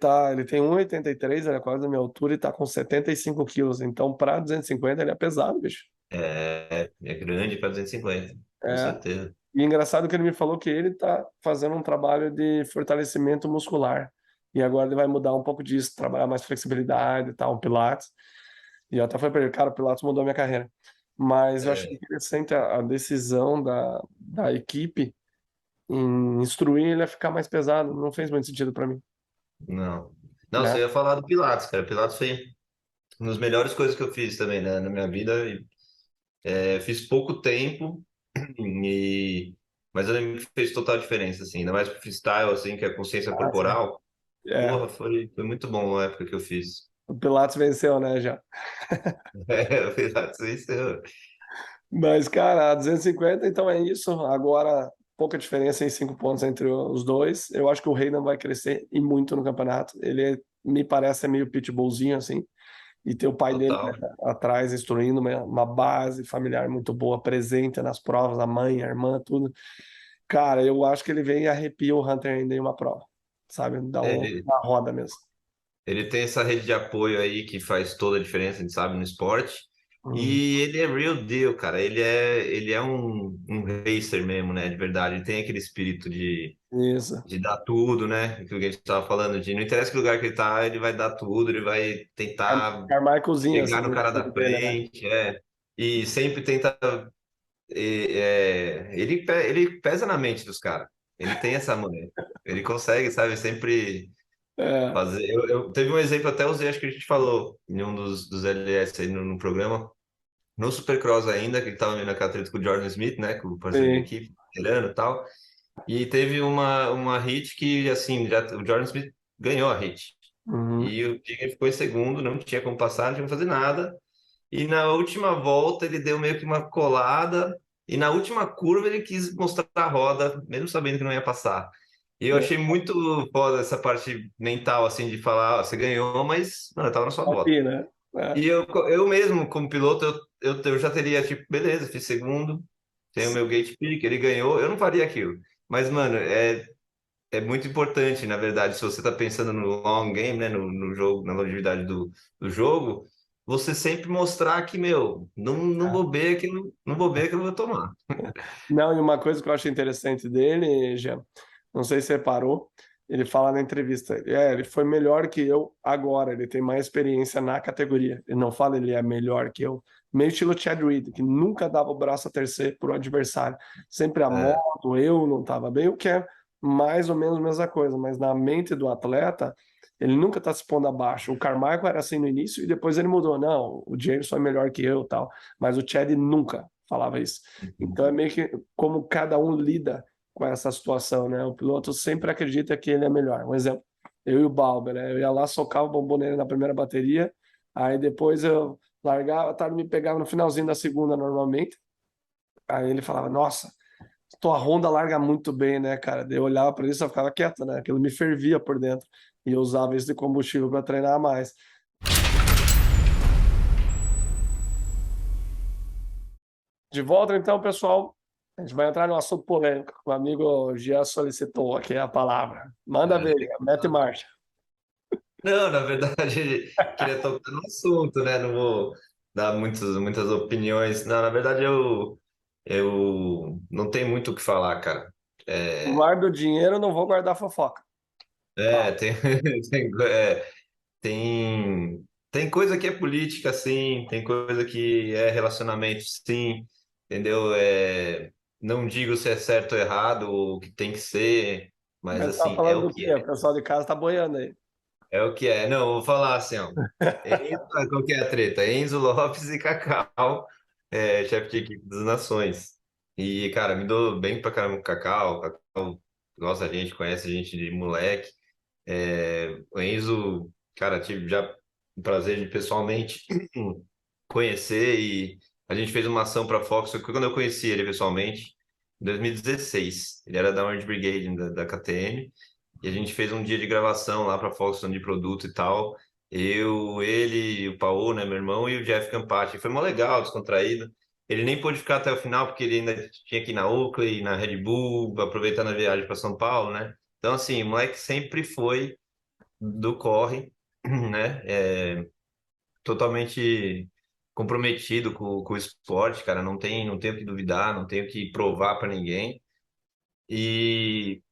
tem 1,83, ele é quase da minha altura e tá com 75 quilos. Então, para 250, ele é pesado, bicho. É grande para 250, com É. certeza. E engraçado que ele me falou que ele tá fazendo um trabalho de fortalecimento muscular. E agora ele vai mudar um pouco disso, trabalhar mais flexibilidade e tal, um Pilates. E eu até falei para ele, cara, o Pilates mudou a minha carreira. Mas eu achei É, interessante a decisão da equipe em instruir ele a ficar mais pesado. Não fez muito sentido para mim, não. Não, né? você ia falar do Pilates, cara. Pilates foi uma das melhores coisas que eu fiz também, né, na minha vida. Fiz pouco tempo, e... mas eu lembro que fez total diferença, assim, ainda mais pro freestyle, assim, que é a consciência Ah, sim. corporal. É, Porra, foi muito bom na época que eu fiz. o Pilates venceu, né, já. Eu fiz isso. Mas, cara, a 250, então é isso. Agora, pouca diferença em 5 pontos entre os dois. Eu acho que o Reina vai crescer e muito no campeonato. Me parece ser meio pitbullzinho, assim. E ter o pai dele, né, Total. atrás, instruindo uma base familiar muito boa, presente nas provas, a mãe, a irmã, tudo. Cara, eu acho que ele vem e arrepia o Hunter ainda em uma prova, sabe? Dá Ele, uma roda mesmo. ele tem essa rede de apoio aí que faz toda a diferença, a gente sabe, no esporte. Hum, E ele é real deal, cara. Ele é um racer mesmo, né? De verdade. Ele tem aquele espírito isso. de dar tudo, né? Que a gente estava falando, de não interessa que lugar que ele tá, ele vai dar tudo, ele vai tentar Carmichaelzinho, assim, chegar no no cara estilo da dele, né? frente, e sempre tenta. Ele pesa na mente dos caras. Ele tem essa mulher. Ele consegue, sabe, sempre É, fazer. Teve um exemplo, até usei, acho que a gente falou em um dos LS aí no programa, no Supercross ainda, que ele tava naquela treta com o Jordan Smith, né, com o parceiro de sim. equipe, veterano e tal. E teve uma hit que, assim, o Jordan Smith ganhou a hit. Uhum. E o Tigre ficou em segundo, não tinha como passar, não tinha como fazer nada. E na última volta ele deu meio que uma colada, e na última curva ele quis mostrar a roda, mesmo sabendo que não ia passar. E eu achei muito foda essa parte mental, assim, de falar, ó, você ganhou, mas, mano, eu tava na sua volta. Aqui, né? É. E eu mesmo, como piloto, eu já teria, tipo, beleza, fiz segundo, tenho o meu gate pick, ele ganhou, eu não faria aquilo. Mas, mano, é muito importante, na verdade, se você está pensando no long game, né, no jogo, na longevidade do jogo, você sempre mostrar que, meu, não bobeia não bobeia que eu vou tomar. Não, e uma coisa que eu acho interessante dele, Jean, não sei se você reparou, ele fala na entrevista, ele foi melhor que eu agora, ele tem mais experiência na categoria. Ele não fala ele é melhor que eu. Meio estilo Chad Reed, que nunca dava o braço a torcer pro adversário. Sempre a É, moto, eu não estava bem, o que é mais ou menos a mesma coisa, mas na mente do atleta, ele nunca está se pondo abaixo. O Carmichael era assim no início e depois ele mudou. Não, o James foi melhor que eu, tal. Mas o Chad nunca falava isso. Então é meio que como cada um lida com essa situação, né? O piloto sempre acredita que ele é melhor. Um exemplo, eu e o Balber, né? Eu ia lá, socava o bombom nele na primeira bateria, aí depois eu largava, tá, ele me pegava no finalzinho da segunda normalmente, aí ele falava, nossa, tua Honda larga muito bem, né, cara? Daí eu olhava para ele e só ficava quieto, né? Aquilo me fervia por dentro e eu usava isso de combustível para treinar mais. De volta, então, pessoal. A gente vai entrar no assunto polêmico. O amigo Gia solicitou aqui a palavra. Manda ver, é. mete marcha. Não, na verdade, queria tocar no assunto, né? Não vou dar muitas opiniões. Não, na verdade, eu não tenho muito o que falar, cara. É, Guardo o dinheiro, não vou guardar fofoca. é, tem, tem, tem coisa que é política, sim, tem coisa que é relacionamento, sim, entendeu? Não digo se é certo ou errado, ou o que tem que ser, mas Mas tá assim, é falando o do que quê? O é. pessoal de casa tá boiando aí. É o que é. Não, eu vou falar assim, ó. Qual que é a treta? Enzo Lopes e Cacau, chefe de equipe das Nações. E, cara, me dou bem pra caramba com o Cacau. O Cacau gosta da gente, conhece a gente de moleque. O Enzo, cara, tive já o prazer de pessoalmente conhecer e a gente fez uma ação para a Fox. Foi quando eu conheci ele pessoalmente, em 2016. Ele era da Orange Brigade, da KTM, e a gente fez um dia de gravação lá para a Fox de produto e tal. Eu, ele, o Paulo, né, meu irmão, e o Jeff Campati. Foi mó legal, descontraído. Ele nem pôde ficar até o final, porque ele ainda tinha que ir na Oakley, na Red Bull, aproveitando a viagem para São Paulo, né? Então, assim, o moleque sempre foi do corre, né? Totalmente comprometido com o esporte, cara. Não tem o que duvidar, não tenho o que provar para ninguém. E,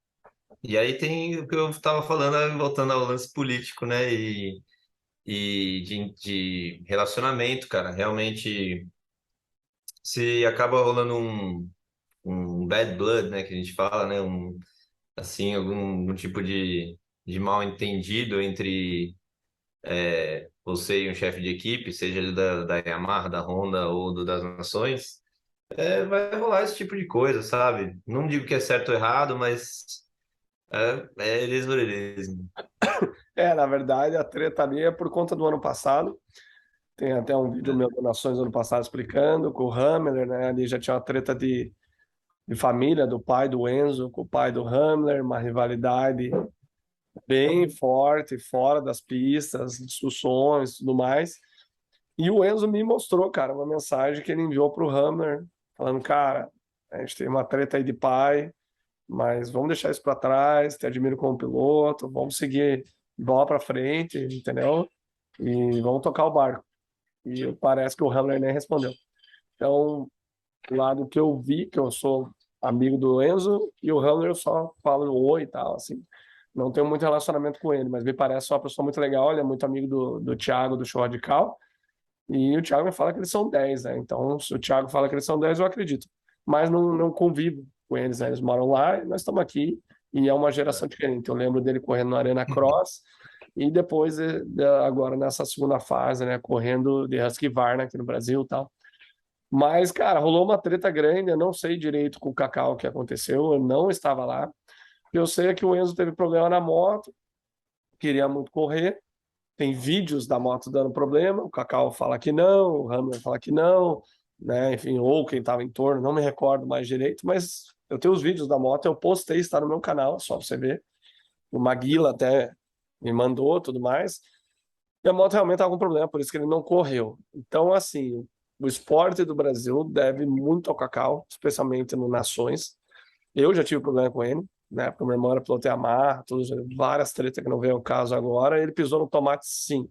e aí tem o que eu estava falando, voltando ao lance político, né? E de relacionamento, cara. Realmente, se acaba rolando um bad blood, né? Que a gente fala, né? Assim, algum tipo de mal entendido entre você e um chefe de equipe, seja ele da Yamaha, da Honda ou das Nações, vai rolar esse tipo de coisa, sabe? Não digo que é certo ou errado, mas eles por eles. Na verdade, a treta ali é por conta do ano passado. Tem até um vídeo meu do Nações ano passado explicando, com o Hamler, né? Ali já tinha uma treta de família, do pai do Enzo com o pai do Hamler, uma rivalidade bem forte, fora das pistas, discussões e tudo mais. E o Enzo me mostrou, cara, uma mensagem que ele enviou para o Hammer, falando, cara, a gente tem uma treta aí de pai, mas vamos deixar isso para trás, te admiro como piloto, vamos seguir bola para frente, entendeu? E vamos tocar o barco. E parece que o Hamler nem respondeu. Então, lá do que eu vi, que eu sou amigo do Enzo, e o Hamler eu só falo oi e tal, assim. Não tenho muito relacionamento com ele, mas me parece uma pessoa muito legal, ele é muito amigo do Thiago, do Show Radical, e o Thiago me fala que eles são 10, né? Então, se o Thiago fala que eles são 10, eu acredito. Mas não convivo com eles, né? Eles moram lá e nós estamos aqui. E é uma geração diferente. Eu lembro dele correndo na Arena Cross e depois, agora nessa segunda fase, né? Correndo de Husqvarna aqui no Brasil e tal. Mas, cara, rolou uma treta grande. Eu não sei direito com o Cacau o que aconteceu. Eu não estava lá. Eu sei que o Enzo teve problema na moto, queria muito correr. tem vídeos da moto dando problema, o Cacau fala que não, o Hammer fala que não, né? Enfim, ou quem estava em torno, não me recordo mais direito, mas eu tenho os vídeos da moto, eu postei, está no meu canal, só pra você ver. O Maguila até me mandou, tudo mais. E a moto realmente estava com problema, por isso que ele não correu. Então, assim, o esporte do Brasil deve muito ao Cacau, especialmente no Nações. Eu já tive problema com ele, né? Porque minha irmã era piloto Yamaha, tudo, várias tretas que não veio ao caso agora. Ele pisou no tomate, sim,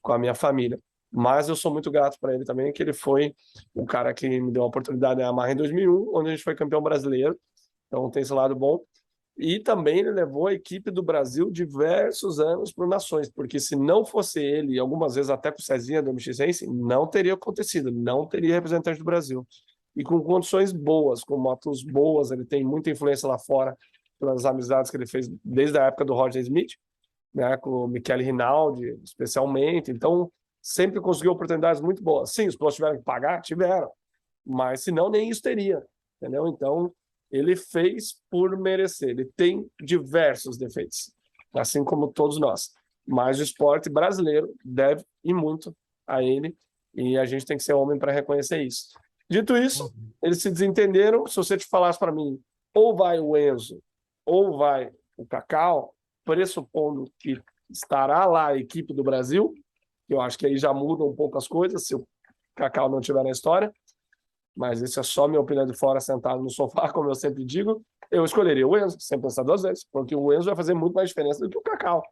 com a minha família. Mas eu sou muito grato para ele também, que ele foi o cara que me deu a oportunidade na Yamaha em 2001, onde a gente foi campeão brasileiro. Então tem esse lado bom. E também ele levou a equipe do Brasil diversos anos para o Nações, porque se não fosse ele, e algumas vezes até com o Cezinha do MX Racing, não teria acontecido, não teria representante do Brasil. E com condições boas, com motos boas, ele tem muita influência lá fora, pelas amizades que ele fez desde a época do Roger Smith, né, com o Michele Rinaldi, especialmente. Então, sempre conseguiu oportunidades muito boas. Sim, os pilotos tiveram que pagar? Tiveram. Mas, senão, nem isso teria. Entendeu? Então, ele fez por merecer. Ele tem diversos defeitos, assim como todos nós. Mas o esporte brasileiro deve ir muito a ele e a gente tem que ser homem para reconhecer isso. Dito isso, eles se desentenderam. Se você te falasse para mim, ou vai o Enzo, ou vai o Cacau, pressupondo que estará lá a equipe do Brasil, que eu acho que aí já muda um pouco as coisas, se o Cacau não estiver na história, mas isso é só minha opinião de fora, sentado no sofá, como eu sempre digo, eu escolheria o Enzo, sem pensar duas vezes, porque o Enzo vai fazer muito mais diferença do que o Cacau.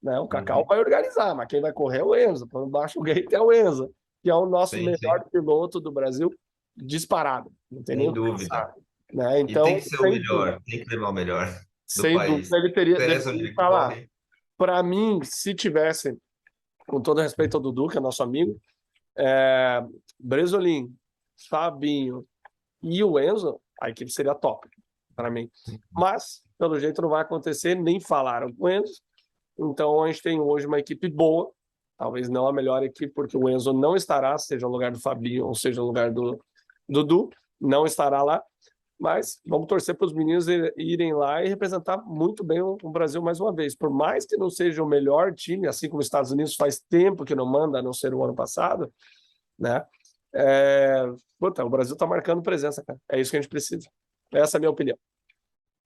Né? O Cacau vai organizar, mas quem vai correr é o Enzo. Por baixo do gate é o Enzo, que é o nosso melhor piloto do Brasil, disparado. Não tem nem sem dúvida. Pensar, né? E então, tem que ser o melhor, tem que levar o melhor do sem país. dúvida, ele deveria falar. Corre. Para mim, se tivesse, com todo respeito ao Dudu, que é nosso amigo, Bresolim, Fabinho e o Enzo, a equipe seria top para mim. Mas, pelo jeito, não vai acontecer, nem falaram com o Enzo. Então, a gente tem hoje uma equipe boa, talvez não a melhor equipe, porque o Enzo não estará, seja no lugar do Fabinho ou seja no lugar do Dudu, não estará lá. Mas vamos torcer para os meninos irem lá e representar muito bem o Brasil mais uma vez. Por mais que não seja o melhor time, assim como os Estados Unidos faz tempo que não manda, a não ser o ano passado, né? O Brasil está marcando presença, cara. É isso que a gente precisa. Essa é a minha opinião.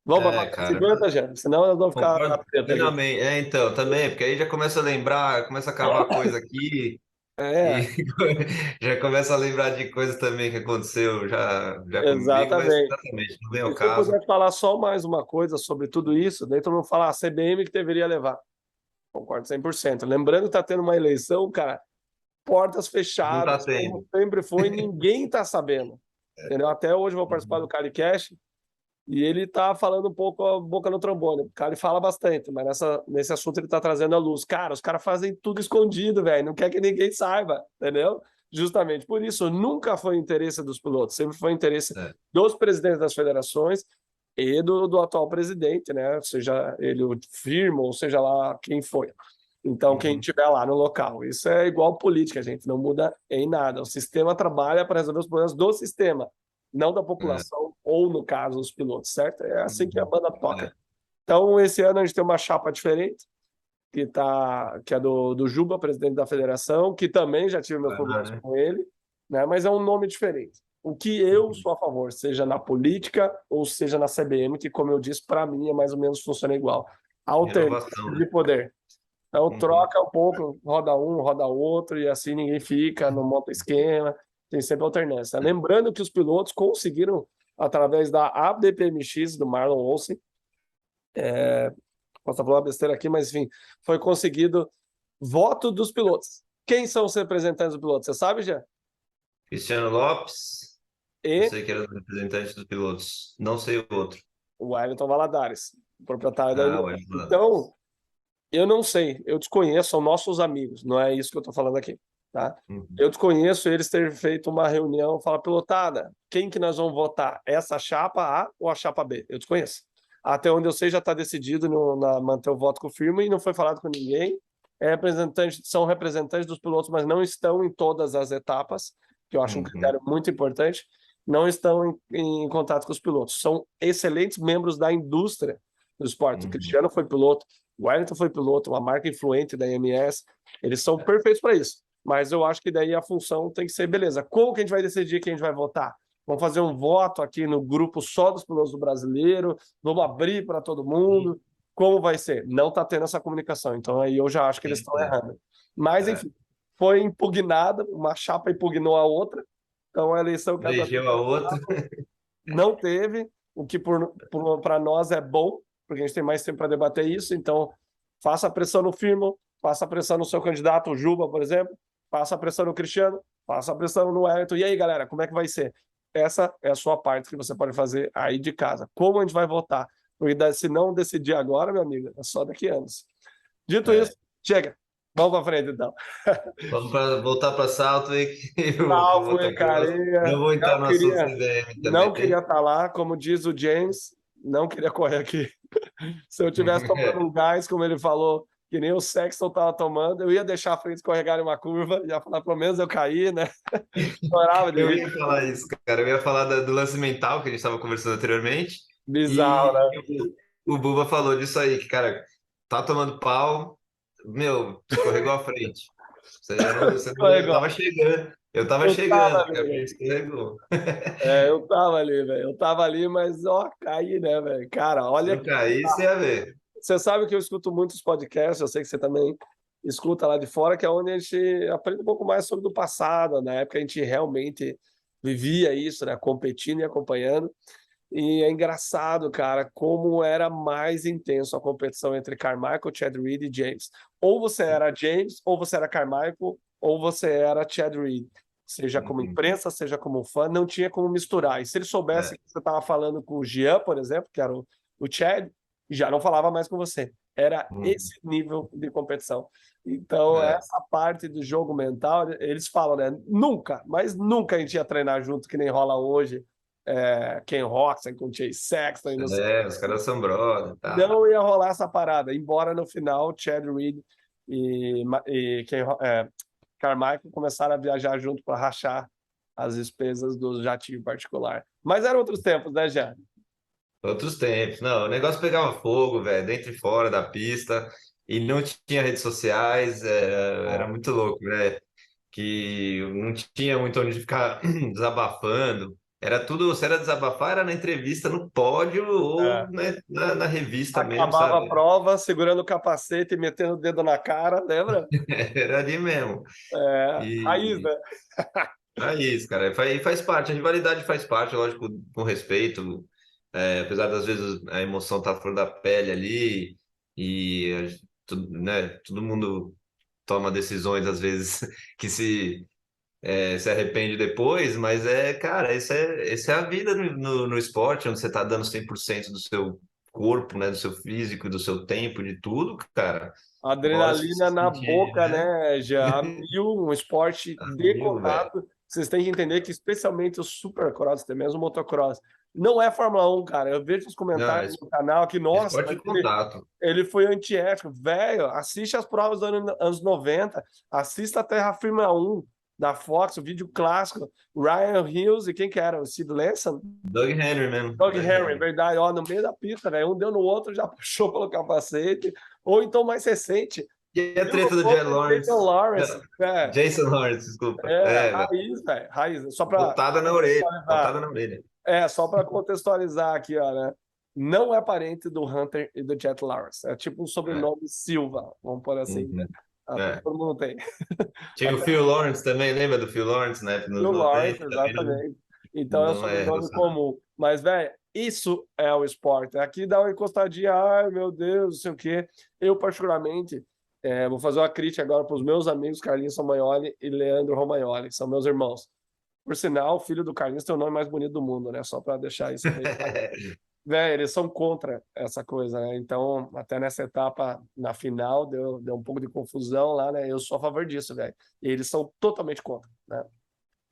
Vamos para 50, já? Senão eu vou ficar na preta. Finalmente. Então, também, porque aí já começa a lembrar, começa a acabar coisa aqui. E já começa a lembrar de coisas também que aconteceu já comigo, mas exatamente, não vem ao caso. Se eu puder falar só mais uma coisa sobre tudo isso, daí todo mundo fala a CBM que deveria levar. Concordo 100%. Lembrando que está tendo uma eleição, cara, portas fechadas, como sempre foi, ninguém está sabendo. Entendeu? Até hoje eu vou participar do CaliCast e ele está falando um pouco a boca no trombone. O cara fala bastante, mas nesse assunto ele está trazendo a luz. Cara, os caras fazem tudo escondido, velho. Não quer que ninguém saiba, entendeu? Justamente por isso, nunca foi interesse dos pilotos, sempre foi interesse dos presidentes das federações e do atual presidente, né? Seja ele o firma ou seja lá quem foi. Então, quem estiver lá no local. Isso é igual política, gente, não muda em nada. O sistema trabalha para resolver os problemas do sistema, não da população, ou, no caso, os pilotos, certo? É assim que a banda toca. Então, esse ano a gente tem uma chapa diferente, que é do Juba, presidente da federação, que também já tive meus problemas com ele, né? Mas é um nome diferente. O que eu sou a favor, seja na política ou seja na CBM, que, como eu disse, para mim é mais ou menos funciona igual. Alternativa de poder. Então, troca um pouco, roda um, roda outro, e assim ninguém fica, não monta esquema, tem sempre alternância. Lembrando que os pilotos conseguiram, através da ABPMX, do Marlon Olsen, posso falar uma besteira aqui, mas enfim, foi conseguido voto dos pilotos. Quem são os representantes dos pilotos? Você sabe, já? Cristiano Lopes, eu sei que era o representante dos pilotos, não sei o outro. O Wellington Valadares, proprietário da Então, eu não sei, eu desconheço, são nossos amigos, não é isso que eu estou falando aqui, tá? Eu desconheço eles terem feito uma reunião, falar, pilotada, quem que nós vamos votar? Essa chapa A ou a chapa B? Eu desconheço. Até onde eu sei já está decidido manter o voto com firma e não foi falado com ninguém. São representantes dos pilotos, mas não estão em todas as etapas, que eu acho um critério muito importante, não estão em contato com os pilotos. São excelentes membros da indústria do esporte. O Cristiano foi piloto, O Wellington foi piloto, uma marca influente da IMS, eles são perfeitos para isso. Mas eu acho que daí a função tem que ser, beleza, como que a gente vai decidir quem a gente vai votar? Vamos fazer um voto aqui no grupo só dos pilotos do brasileiro, vamos abrir para todo mundo, como vai ser? Não está tendo essa comunicação, então aí eu já acho que eles estão errando. Mas, enfim, foi impugnada, uma chapa impugnou a outra, então a eleição que Elegeu a outra. não teve, o que para nós é bom, porque a gente tem mais tempo para debater isso, então faça pressão no Firmo, faça pressão no seu candidato, o Juba, por exemplo, faça pressão no Cristiano, faça pressão no Wellington. E aí, galera, como é que vai ser? Essa é a sua parte que você pode fazer aí de casa. Como a gente vai votar? Porque se não decidir agora, meu amigo, é só daqui a anos. Dito isso, chega. Vamos para frente, então. Vamos voltar para Salto e Salve, carinha. não vou entrar no assunto CDM também. Não queria estar lá, como diz o James, não queria correr aqui. Se eu tivesse tomando um gás, como ele falou, que nem o Sexton estava tomando, eu ia deixar a frente escorregar em uma curva, ia falar, pelo menos eu caí, né? Eu ia falar isso, cara. Eu ia falar do lance mental que a gente estava conversando anteriormente. Bizarro, né? O Buba falou disso aí, que, cara, tá tomando pau, meu, escorregou à frente. Você não tava chegando. Eu tava chegando, cara, escorregou. Eu tava ali, velho. Eu tava ali, mas ó, caí, né, velho? Cara, olha. Se eu caí, você ia ver. Você sabe que eu escuto muitos podcasts, eu sei que você também escuta lá de fora, que é onde a gente aprende um pouco mais sobre o passado. Na época a gente realmente vivia isso, né? Competindo e acompanhando. E é engraçado, cara, como era mais intenso a competição entre Carmichael, Chad Reed e James. Ou você era James, ou você era Carmichael, ou você era Chad Reed. Seja como imprensa, seja como fã, não tinha como misturar. E se ele soubesse que você estava falando com o Jean, por exemplo, que era o Chad, já não falava mais com você. Era esse nível de competição. Então, essa parte do jogo mental, eles falam, né? Nunca, mas nunca a gente ia treinar junto, que nem rola hoje. Ken Roxon com Chase Sexton. E os caras são brother. Tá. Não ia rolar essa parada, embora no final Chad Reed e Carmichael começaram a viajar junto para rachar as despesas do jatinho particular. Mas eram outros tempos, né, Jean? Outros tempos. Não, o negócio pegava fogo, velho, dentro e fora da pista, e não tinha redes sociais, era muito louco, né? Que não tinha muito onde ficar desabafando. Era tudo, se era desabafar, era na entrevista no pódio ou né, na revista mesmo, Acabava sabe? a prova, segurando o capacete e metendo o dedo na cara, lembra? Era ali mesmo. Raiz, né? Raiz, cara. Faz parte, a rivalidade faz parte, lógico, com respeito. Apesar das vezes a emoção tá fora da pele ali e né, todo mundo toma decisões às vezes que se arrepende depois, mas cara, essa é a vida no esporte, onde você tá dando 100% do seu corpo, né, do seu físico, do seu tempo, de tudo, cara. Adrenalina na boca, né, já um esporte de contato. Vocês têm que entender que, especialmente o supercross, até mesmo o motocross, não é Fórmula 1, cara. Eu vejo os comentários no canal que, nossa, ele foi antiético. Velho, assiste as provas dos anos 90, assista a Terra Fórmula 1 da Fox, o vídeo clássico, Ryan Hughes e quem que era? O Sid Lanson? Doug Henry mesmo. Doug Henry, verdade. Ó, no meio da pista, velho. Um deu no outro, já puxou pelo capacete. Ou então, mais recente. E a treta do Jason Lawrence. Jason Lawrence, desculpa. Raiz, velho. Raiz. Só pra... Botada na orelha. Só para contextualizar aqui, ó, né? Não é parente do Hunter e do Jet Lawrence. É tipo um sobrenome Silva, vamos pôr assim. Né? Todo mundo tem. Tinha o Phil Lawrence também, lembra do Phil Lawrence, né? Phil Lawrence, exatamente. Então é um sobrenome comum. Mas, velho, isso é o esporte. Aqui dá uma encostadinha, ai meu Deus, não sei o quê. Eu, particularmente, vou fazer uma crítica agora para os meus amigos Carlinhos Romagnoli e Leandro Romagnoli, que são meus irmãos. Por sinal, o filho do Carlinhos tem o nome mais bonito do mundo, né? Só para deixar isso bem claro. Velho, eles são contra essa coisa, né? Então, até nessa etapa, na final, deu um pouco de confusão lá, né? Eu sou a favor disso, velho. E eles são totalmente contra, né?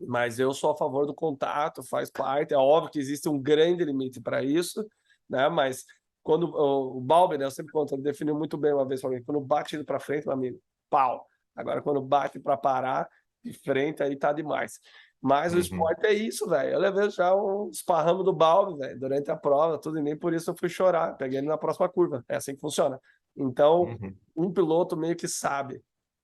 Mas eu sou a favor do contato, faz parte. É óbvio que existe um grande limite para isso, né? Mas quando o Balbi, né? Eu sempre conto, ele definiu muito bem uma vez para mim, quando bate para frente, meu amigo, pau. Agora, quando bate para parar, de frente, aí tá demais. Mas o esporte é isso, velho. Eu levei já um esparramo do Balbi, velho, durante a prova, tudo, e nem por isso eu fui chorar. Peguei ele na próxima curva. É assim que funciona. Então, Uhum. um piloto meio que sabe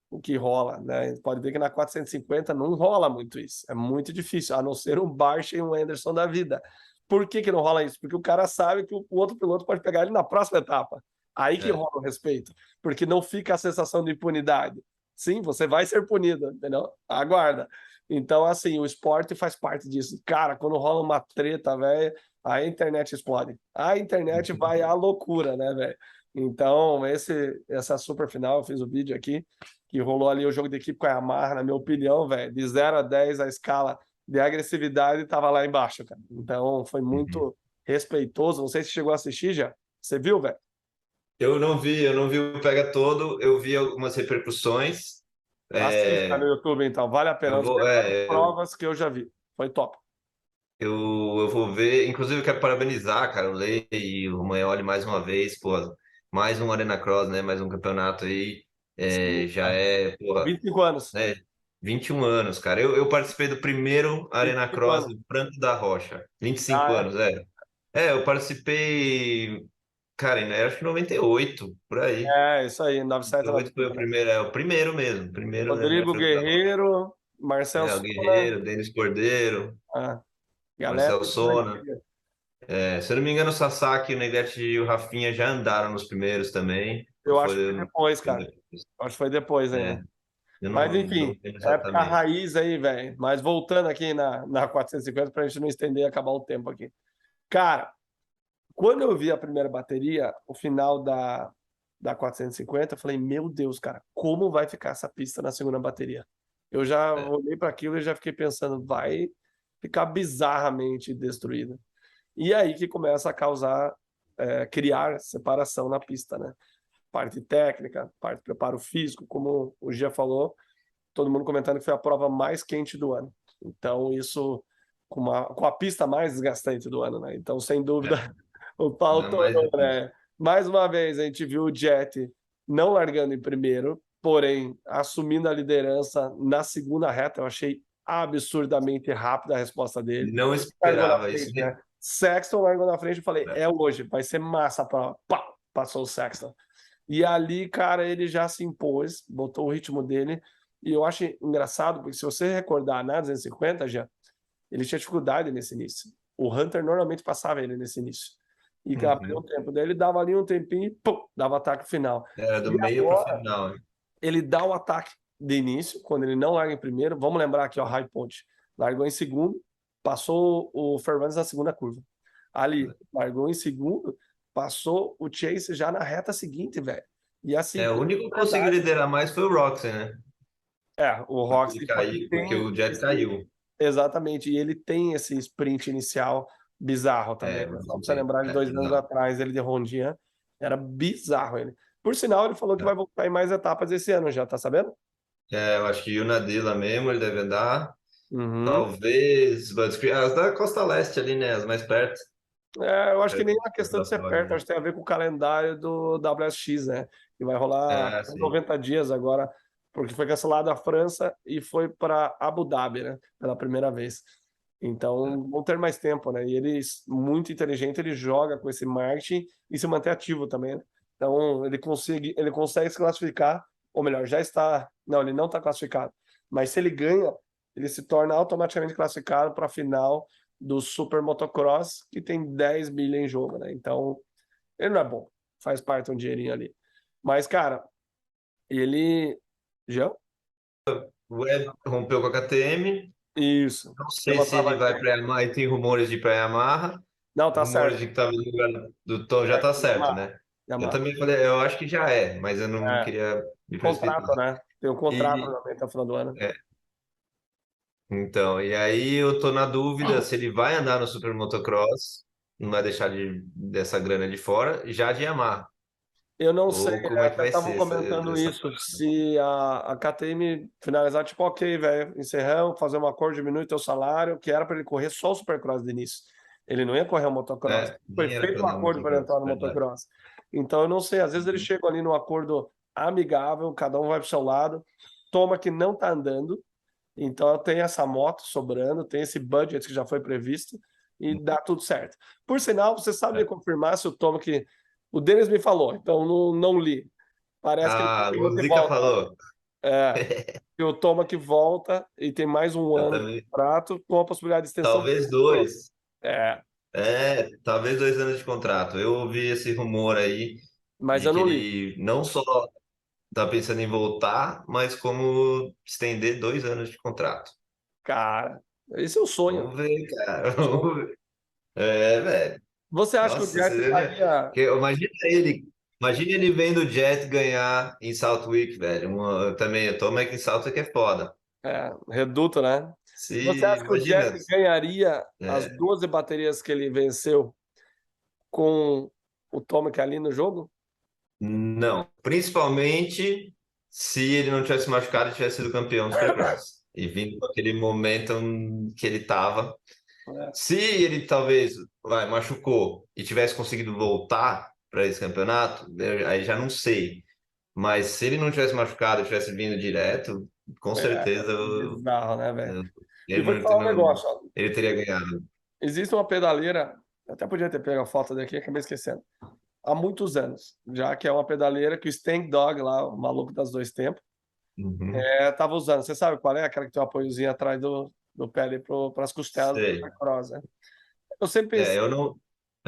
o que rola, né? Pode ver que na 450 não rola muito isso. É muito difícil, a não ser um Barcia e um Anderson da vida. Por que que não rola isso? Porque o cara sabe que o outro piloto pode pegar ele na próxima etapa. Aí que É. rola o respeito, porque não fica a sensação de impunidade. Sim, você vai ser punido, entendeu? Aguarda. Então, assim, o esporte faz parte disso. Cara, quando rola uma treta, velho, a internet explode. A internet vai à loucura, né, velho? Então, essa super final, eu fiz o vídeo aqui, que rolou ali o jogo de equipe com a Yamaha, na minha opinião, velho, de 0 a 10 a escala de agressividade estava lá embaixo, cara. Então, foi Uhum. muito respeitoso. Não sei se chegou a assistir já. Você viu, velho? Eu não vi o Pega Todo, eu vi algumas repercussões. Assista no É, YouTube, então. Vale a pena. eu Uma das vou, melhores é, provas que eu já vi. Foi top. eu, eu vou ver. Inclusive, eu quero parabenizar, cara, o Lei e o Maioli mais uma vez, pô, mais um Arena Cross, né? Mais um campeonato aí. Sim, Já cara. é, porra, 25 anos. né? 21 anos, cara. Eu participei do primeiro Arena 25 Cross anos. do Franco da Rocha. 25 Ah, anos, é. Eu participei, cara, eu acho que 98 por aí. isso aí. 97 na 98 foi o vida, né? primeiro, o primeiro mesmo, o primeiro né, Rodrigo Franco da Rocha. Guerreiro, Marcel O Sona. Guerreiro, Denis Cordeiro, Ah, galera. Marcel Sona. Se eu não me engano, o Sasaki, o Negrete e o Rafinha já andaram nos primeiros também. Ou Eu acho que foi foi, depois, foi cara. depois? Acho que foi depois ainda. É, eu Mas, não enfim, lembro época exatamente. raiz aí, velho. Mas voltando aqui na 450, pra gente não estender e acabar o tempo aqui. Cara, quando eu vi a primeira bateria, o final da 450, eu falei, meu Deus, cara, como vai ficar essa pista na segunda bateria? Eu já É, olhei para aquilo e já fiquei pensando, vai ficar bizarramente destruída. E aí que começa a causar, criar separação na pista, né? Parte técnica, parte de preparo físico, como o Gia falou, todo mundo comentando que foi a prova mais quente do ano. Então, isso com a pista mais desgastante do ano, né? Então, sem dúvida, é, o pau não é mais torou, difícil. né? Mais uma vez, a gente viu o Jet não largando em primeiro, porém, assumindo a liderança na segunda reta. Eu achei absurdamente rápida a resposta dele. Não Largou na esperava isso. frente, né? Sexton largou na frente, eu falei, É, é hoje, vai ser massa a prova. Pá, passou o Sexton. E ali, cara, ele já se impôs, botou o ritmo dele. E eu acho engraçado, porque se você recordar na 250, já, ele tinha dificuldade nesse início. O Hunter normalmente passava ele nesse início. E abriu o uhum. tempo dele, dava ali um tempinho e pum, dava ataque final. Era do E meio para o agora, final, né? ele dá o ataque de início, quando ele não larga em primeiro. Vamos lembrar aqui, ó, High Point. Largou em segundo, passou o Fernandes na segunda curva. Ali, largou em segundo, passou o Chase já na reta seguinte, velho. E assim, O com único que conseguiu propriedade. liderar mais foi o Roxy, né? O Porque ele Roxy caiu, porque tem o Jet esse, caiu. exatamente, e ele tem esse sprint inicial bizarro também, né? Só pra Muito você bem. lembrar de 2 anos Exato. atrás, ele de Rondinha, era bizarro ele. Por sinal, ele falou que vai voltar em mais etapas esse ano já, tá sabendo? Eu acho que o Unadilla mesmo, ele deve andar. Uhum. Talvez Bud Creek, as da Costa Leste ali, né? As mais perto. Eu acho que nem Perto uma questão de da ser perto, Flórida. acho que tem a ver com o calendário do WSX, né? Que vai rolar Sim. 90 dias agora, porque foi cancelada a França e foi para Abu Dhabi, né? Pela primeira vez. Então, vão ter mais tempo, né? E ele, muito inteligente, ele joga com esse marketing e se mantém ativo também, né? Então, ele consegue se classificar, ou melhor, já está. Não, ele não está classificado. Mas se ele ganha, ele se torna automaticamente classificado para a final do Super Motocross, que tem 10 milhas em jogo, né? Então, ele não é bom. Faz parte um dinheirinho ali. Mas, cara, ele. Já? O Web rompeu com a KTM. Isso. Não Tem sei uma se ele vai travadinha. para Yamaha. E tem rumores de ir para Yamaha. Não, tá Rumores certo. de que estava no lugar do Tom. Já tá certo, Yamaha. né? Eu Yamaha. também falei, eu acho que já é, mas eu não É. queria me precipitar. Contrato, né? Tem um contrato E, também até o final do ano. é, então, e aí eu tô na dúvida se ele vai andar no Super Motocross, não vai deixar dessa grana de fora, já de Yamaha. Eu não sei, Ou como é que até vai estavam ser comentando essa isso, se a KTM finalizar, tipo, ok, velho, encerramos, fazer um acordo, diminui teu salário, que era para ele correr só o Supercross de início. Ele não ia correr o motocross. Foi nem era feito para um dar acordo para ele Motocross, entrar no verdade. motocross. Então, eu não sei, às vezes eles Uhum. chegam ali num acordo amigável, cada um vai pro seu lado, toma que não tá andando, então tem essa moto sobrando, tem esse budget que já foi previsto, e dá tudo certo. Por sinal, você sabe me É. confirmar se o Toma que O Denis me falou, então não li. Parece que ele Ah, confirmou o que Zica volta. falou. É, que o Toma que volta e tem mais um Eu ano de também. contrato com a possibilidade de extensão. Talvez 2. É, Talvez 2 anos de contrato. Eu ouvi esse rumor aí mas de eu que não li. ele não só tá pensando em voltar, mas como estender 2 anos de contrato. Cara, esse é o sonho. Vamos ver, cara. O sonho. Vamos ver. Velho. Você acha que o Nossa, Jets daria. imagina ele vendo o Jet ganhar em Southwick, velho. Também, eu tô, mas que em Southwick é foda. Reduto, né? Você Se, acha que o imagina, Jets ganharia as é, 12 baterias que ele venceu com o Tomac ali no jogo? não. Principalmente se ele não tivesse machucado e tivesse sido campeão do Supercross. E vindo com aquele momento que ele tava. É. Se ele talvez machucou e tivesse conseguido voltar para esse campeonato, aí já não sei. Mas se ele não tivesse machucado e tivesse vindo direto, com certeza Bizarro, né, velho? E ele, vou te falar um negócio, ó. ele teria ganhado. Existe uma pedaleira, eu até podia ter pego a foto daqui, acabei esquecendo. Há muitos anos, já que é uma pedaleira que o Stank Dog, lá, o maluco das dois tempos, Uhum. tava usando. Você sabe qual é? Aquela que tem um apoiozinho atrás do pé ali para as costelas Sei. da cross, né? Eu sempre É, pensei eu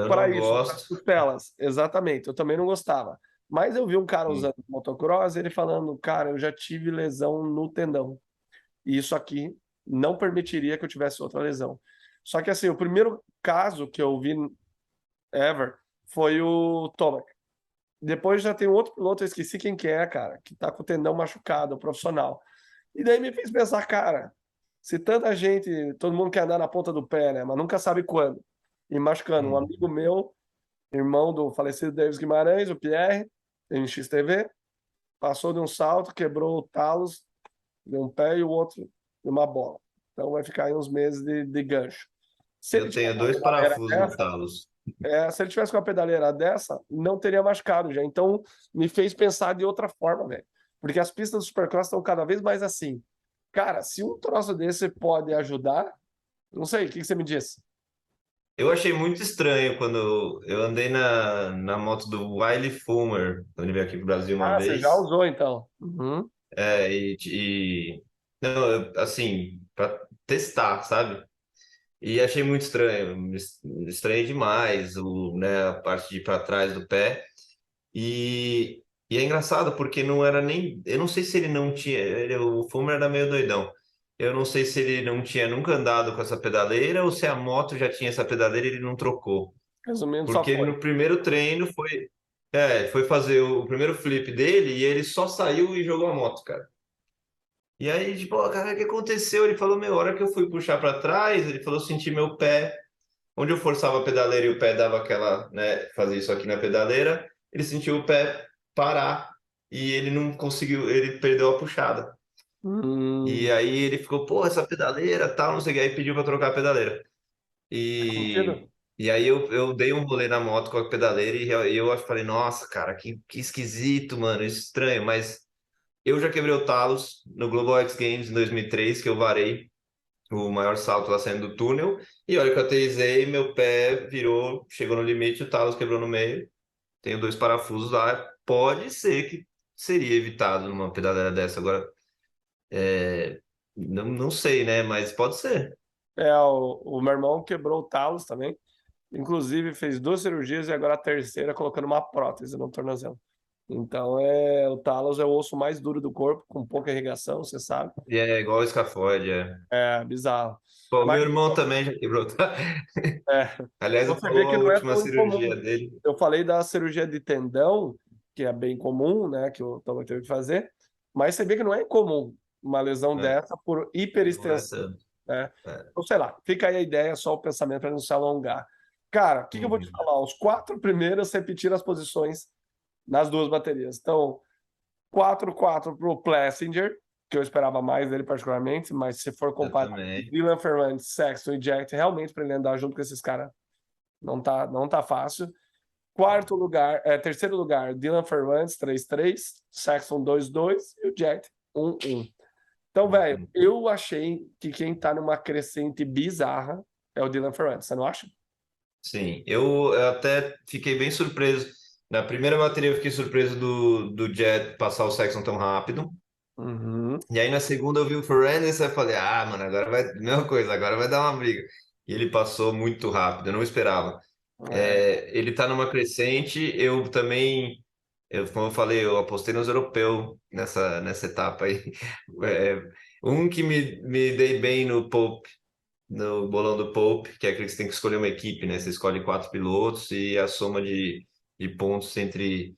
para não isso, para as gosto. costelas. Exatamente, eu também não gostava. Mas eu vi um cara Hum. usando motocross, ele falando, cara, eu já tive lesão no tendão. E isso aqui não permitiria que eu tivesse outra lesão. Só que assim, o primeiro caso que eu vi ever foi o Tomac. Depois já tem outro piloto, eu esqueci quem que é, cara, que tá com o tendão machucado, profissional. E daí me fez pensar, cara, se tanta gente, todo mundo quer andar na ponta do pé, né, mas nunca sabe quando. E machucando, um amigo meu, irmão do falecido Davis Guimarães, o Pierre, em XTV, passou de um salto, quebrou o talos de um pé e o outro de uma bola. Então vai ficar aí uns meses de gancho. Se ele Eu tivesse tenho uma 2 pedaleira parafusos no dessa, talos. se ele tivesse com uma pedaleira dessa, não teria machucado já. Então me fez pensar de outra forma, velho. Porque as pistas do Supercross estão cada vez mais assim. Cara, se um troço desse pode ajudar, não sei, o que você me disse? Eu achei muito estranho quando eu andei na moto do Wiley Fulmer, quando ele veio aqui pro Brasil uma Ah, você já vez. usou então. Uhum. Não, assim, para testar, sabe? E achei muito estranho, estranho demais, né, a parte de ir para trás do pé. E é engraçado porque não era nem, eu não sei se ele não tinha, o Fulmer era meio doidão. Eu não sei se ele não tinha nunca andado com essa pedaleira ou se a moto já tinha essa pedaleira e ele não trocou. Resumindo, só Porque ele foi. no primeiro treino foi fazer o primeiro flip dele e ele só saiu e jogou a moto, cara. E aí, tipo, ó, cara, o que aconteceu? Ele falou, meu, a hora que eu fui puxar para trás, ele falou, senti meu pé, onde eu forçava a pedaleira e o pé dava aquela, né, fazia isso aqui na pedaleira, ele sentiu o pé parar e ele não conseguiu, ele perdeu a puxada. E Hum, aí ele ficou, pô, essa pedaleira, tal, não sei o que, aí pediu para trocar a pedaleira. faz sentido? E aí eu dei um rolê na moto com a pedaleira e eu falei, nossa, cara, que esquisito, mano, estranho, mas eu já quebrei o talos no Global X Games em 2003, que eu varei o maior salto lá saindo do túnel. E olha que eu aterrissei, meu pé virou, chegou no limite, o talos quebrou no meio. Tenho 2 parafusos lá. Pode ser que seria evitado numa pedaleira dessa. Agora, não sei, né? Mas pode ser. O meu irmão quebrou o talos também. Inclusive, fez 2 cirurgias e agora a terceira colocando uma prótese no tornozelo. Então, o talos é o osso mais duro do corpo, com pouca irrigação, você sabe. E é igual o escafoide, é. É bizarro. Pô, meu Mas irmão também já quebrou. é, Aliás, ele você vê falou que a não é última tão cirurgia incomum. dele. Eu falei da cirurgia de tendão, que é bem comum, né, que o Thomas teve que fazer, mas você vê que não é incomum uma lesão É, dessa por não é hiperextensão, tanto. né? É. Então, sei lá, fica aí a ideia, só o pensamento para não se alongar. Cara, o que que eu vou te Uhum. falar? Os 4 primeiros repetiram as posições nas 2 baterias. Então, 4-4 para o Plessinger, que eu esperava mais dele particularmente, mas se for Eu comparar também. Dylan Ferrand, Sexton e Jack, realmente para ele andar junto com esses caras não tá fácil. Quarto lugar, terceiro lugar, Dylan Ferrand, 3-3, Sexton 2-2 e o Jack 1-1. Então, velho, Uhum. eu achei que quem tá numa crescente bizarra é o Dylan Ferrand, você não acha? Sim, eu até fiquei bem surpreso. Na primeira bateria eu fiquei surpreso do Jet passar o Sexton tão rápido. Uhum. E aí na segunda eu vi o Ferrandis e eu falei, ah, mano, agora vai, mesma coisa, agora vai dar uma briga. E ele passou muito rápido, eu não esperava. É. Ele tá numa crescente, eu também, como eu falei, eu apostei nos europeus nessa etapa aí. É, um que me dei bem no Pope, no bolão do Pope, que é aquele que você tem que escolher uma equipe, né? Você escolhe 4 pilotos e a soma de pontos entre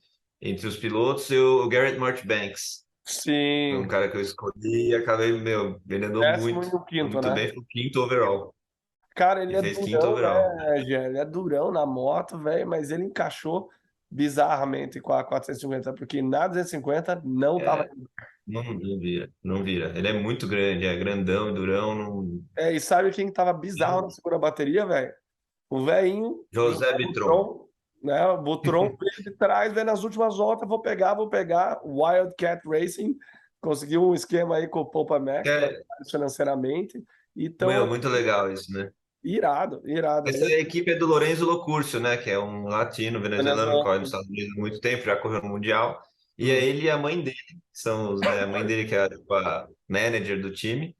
os pilotos, e o Garrett Marchbanks. Foi um Sim, cara que eu escolhi e acabei, meu, ele andou décimo e o quinto, muito né? bem, foi o quinto overall. Cara, ele E é fez quinto durão, overall. né, Jean? Ele é durão na moto, velho, mas ele encaixou bizarramente com a 450, porque na 250 não tava. É, não vira, não vira. Ele é muito grande, é grandão, durão. Não... É, e sabe quem tava bizarro na segunda bateria, velho? O velhinho, José o Bitron. Butron, né? O Butron veio de trás, velho, nas últimas voltas, vou pegar. Wildcat Racing conseguiu um esquema aí com o Poupa Max para É, financeiramente. Então, meu, muito legal isso, né? irado, irado. Essa equipe é do Lorenzo Locurcio, né? Que é um latino venezuelano que corre nos Venezuela. Estados Unidos há muito tempo, já correu no Mundial. E é ele e a mãe dele, que são né, a mãe dele que é tipo, a manager do time.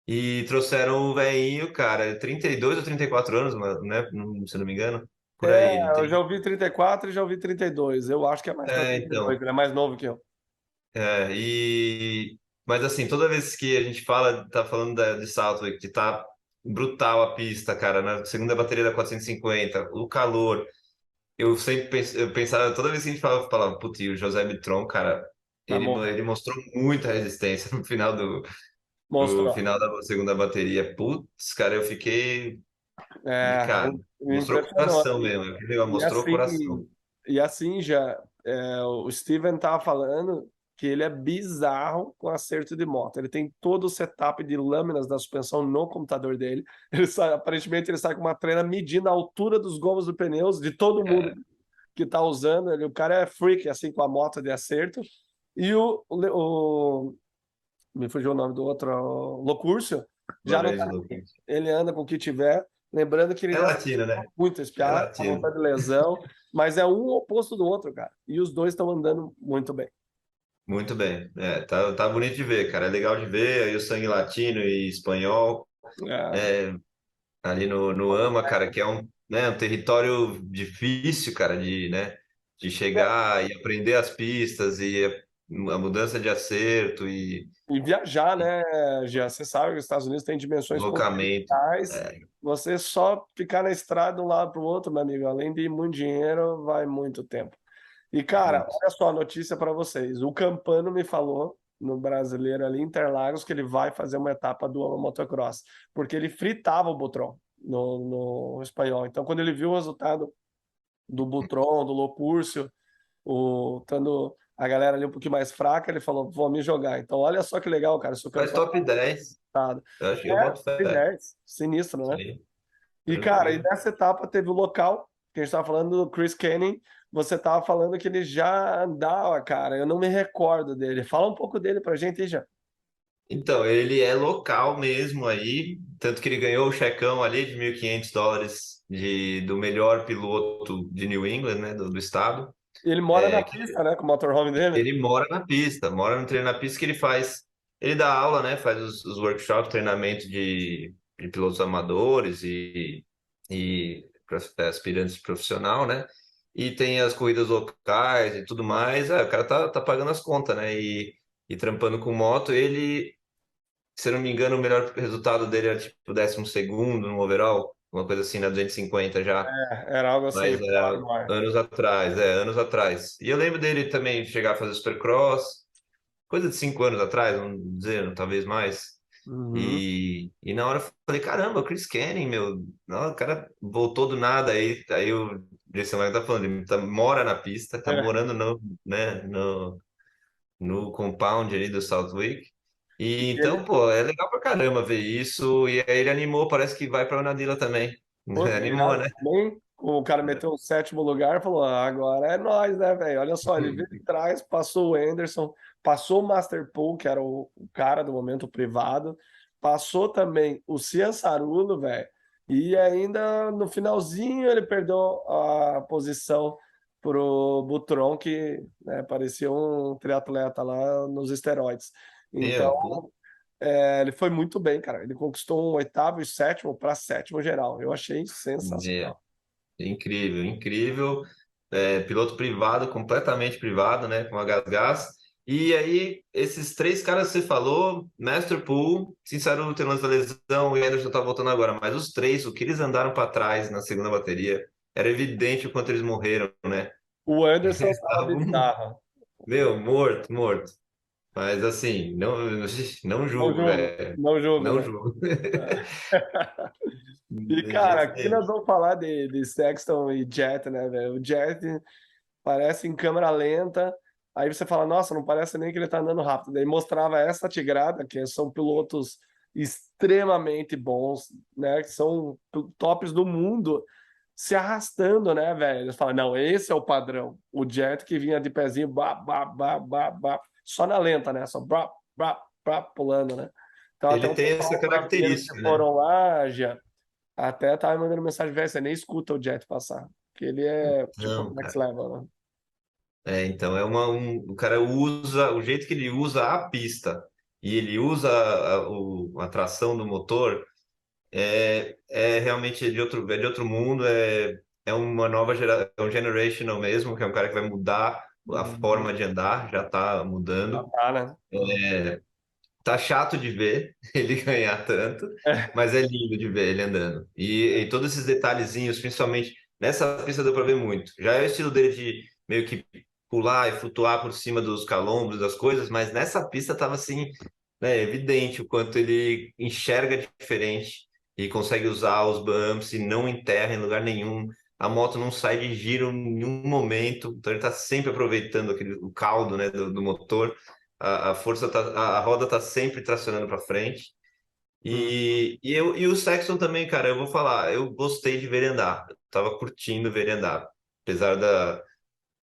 E trouxeram o velhinho, cara, 32 ou 34 anos, né? Se eu não me engano. Por aí, ele Eu tem. já ouvi 34 e já ouvi 32. Eu acho que é mais para trinta e Então. dois. Ele é mais novo que eu. Mas assim, toda vez que a gente tá falando de Southwick, que tá brutal a pista, cara, na segunda bateria da 450, o calor, eu pensava, toda vez que a gente falava, putz, e o José Mitron, cara, Vai ele morrer. mostrou muita resistência no final no Mostrou. final da segunda bateria. Putz, cara, eu fiquei de É, cara. me Mostrou impressionou. coração mesmo. Aquele negócio E mostrou coração. assim, e assim já, o Steven tava falando que ele é bizarro com acerto de moto. Ele tem todo o setup de lâminas da suspensão no computador dele. Aparentemente ele sai com uma trena medindo a altura dos gomos dos pneus de todo mundo que tá usando. O cara é freak assim com a moto de acerto. E me fugiu o nome do outro, o Locurcio, já não tá. Lourenço Lucas. Ele anda com o que tiver. Lembrando que ele É já latino, né? muito É espiado, a latino. vontade de lesão, mas é um oposto do outro, cara. E os dois estão andando muito bem. Muito bem. Tá bonito de ver, cara. É legal de ver. Aí o sangue latino e espanhol É, é, ali no AMA, cara, que é um território difícil, cara, de chegar e aprender as pistas e a mudança de acerto e e viajar, né, Jean? Você sabe que os Estados Unidos têm dimensões deslocamento. continentais. É, Você só ficar na estrada de um lado para o outro, meu amigo, além de ir muito dinheiro, vai muito tempo. E, cara, muito. olha só a notícia para vocês. O Campano me falou, no brasileiro ali, Interlagos, que ele vai fazer uma etapa do motocross, porque ele fritava o Butron no espanhol. Então, quando ele viu o resultado do Butron, do Locurcio, estando a galera ali um pouquinho mais fraca, ele falou, vou me jogar. Então, olha só que legal, cara, se o Faz Campano top 10. tá. Eu acho que eu É, boto fé. tem 10, sinistro, né? Sim, E, cara, e tranquilo. nessa etapa teve o local, que a gente estava falando do Chris Canning, você estava falando que ele já andava, cara, eu não me recordo dele. Fala um pouco dele pra gente aí, já. Então, ele é local mesmo aí, tanto que ele ganhou o checão ali de US$ 1.500 do melhor piloto de New England, né, do estado. Ele mora na pista, né, com o motorhome dele. Ele mora na pista, mora no treino na pista que ele faz. Ele dá aula, né? Faz os workshops, treinamento de pilotos amadores e aspirantes de profissional, né? E tem as corridas locais e tudo mais. O cara tá pagando as contas, né? E trampando com moto. Ele, se eu não me engano, o melhor resultado dele era tipo 12º no overall, uma coisa assim, na 250 já. Era algo assim, Mas fora do ar. anos atrás. E eu lembro dele também chegar a fazer Supercross, coisa de 5 anos atrás, vamos dizer, talvez mais. Uhum. E na hora eu falei, caramba, o Chris Canning, meu, não, o cara voltou do nada aí o Jason Wagner tá falando, ele mora na pista, tá É. morando no compound ali do Southwick. E E então, ele, pô, é legal pra caramba ver isso. E aí ele animou, parece que vai pra Unadilla também. pô, que Animou, legal né? também. O cara meteu o sétimo lugar e falou: agora é nós, né, velho? Olha só, ele veio de trás, passou o Anderson, passou o Masterpool, que era o cara do momento privado, passou também o Ciancarulo, velho, e ainda no finalzinho ele perdeu a posição pro Butron, que, né, parecia um triatleta lá nos esteroides. Meu, Então, ele foi muito bem, cara. Ele conquistou um oitavo e sétimo para sétimo geral. Eu achei meu, sensacional. incrível, incrível. Piloto privado, completamente privado, né? Com a Gas. E aí, esses três caras que você falou, Masterpool, sincero, tem lance da lesão, o Anderson tá voltando agora, mas os três, o que eles andaram para trás na segunda bateria, era evidente o quanto eles morreram, né? O Anderson Eles tava estavam, bizarro. meu, morto, morto. Mas assim, não, não Não julgo, jogo, velho. não jogo, Não né? julgo. E, De cara, jeito aqui nós nenhum. vamos falar de Sexton e Jet, né, velho? O Jet parece em câmera lenta, aí você fala, nossa, não parece nem que ele tá andando rápido. Daí mostrava essa tigrada, que são pilotos extremamente bons, né? Que são tops do mundo, se arrastando, né, velho? Eles falam, não, esse é o padrão. O Jet que vinha de pezinho, só na lenta, né? Só pulando, né? Então até Ele o tem essa pessoal brasileiro que característica, né? foram lá, já até tava mandando mensagem, velho, você nem escuta o Jet passar. Porque ele é tipo Não, next cara. level, né? Então o cara usa o jeito que ele usa a pista e ele usa a tração do motor é realmente é de outro mundo, é uma nova geração, é um generational mesmo, que é um cara que vai mudar a Uhum. forma de andar, já tá Já mudando. tá, né? Uhum. Tá chato de ver ele ganhar tanto, É. mas é lindo de ver ele andando. E todos esses detalhezinhos, principalmente nessa pista deu para ver muito. Já é o estilo dele de meio que pular e flutuar por cima dos calombos, das coisas, mas nessa pista tava assim, né, evidente o quanto ele enxerga diferente e consegue usar os bumps e não enterra em lugar nenhum. A moto não sai de giro em nenhum momento, então ele está sempre aproveitando o caldo, né, do motor. A força tá, a roda tá sempre tracionando para frente. Uhum. E o Sexton também, cara, eu vou falar, eu gostei de ver ele andar. Eu tava curtindo ver ele andar. Apesar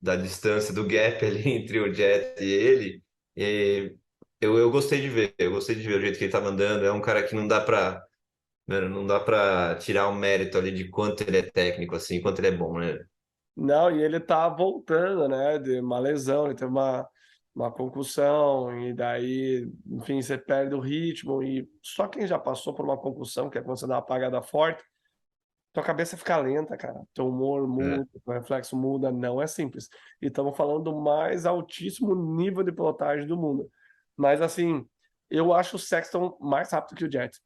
da distância, do gap ali entre o Jet e ele, e eu gostei de ver. Eu gostei de ver o jeito que ele tava andando. É um cara que não dá pra, mano, não dá pra tirar o mérito ali de quanto ele é técnico, assim, quanto ele é bom, né? Não, e ele tá voltando, né? De uma lesão, ele teve uma concussão, e daí, enfim, você perde o ritmo. E só quem já passou por uma concussão, que é quando você dá uma apagada forte, tua cabeça fica lenta, cara. Teu humor É, muda, teu reflexo muda, não é simples. E estamos falando do mais altíssimo nível de pilotagem do mundo. Mas assim, eu acho o Sexton mais rápido que o Jet,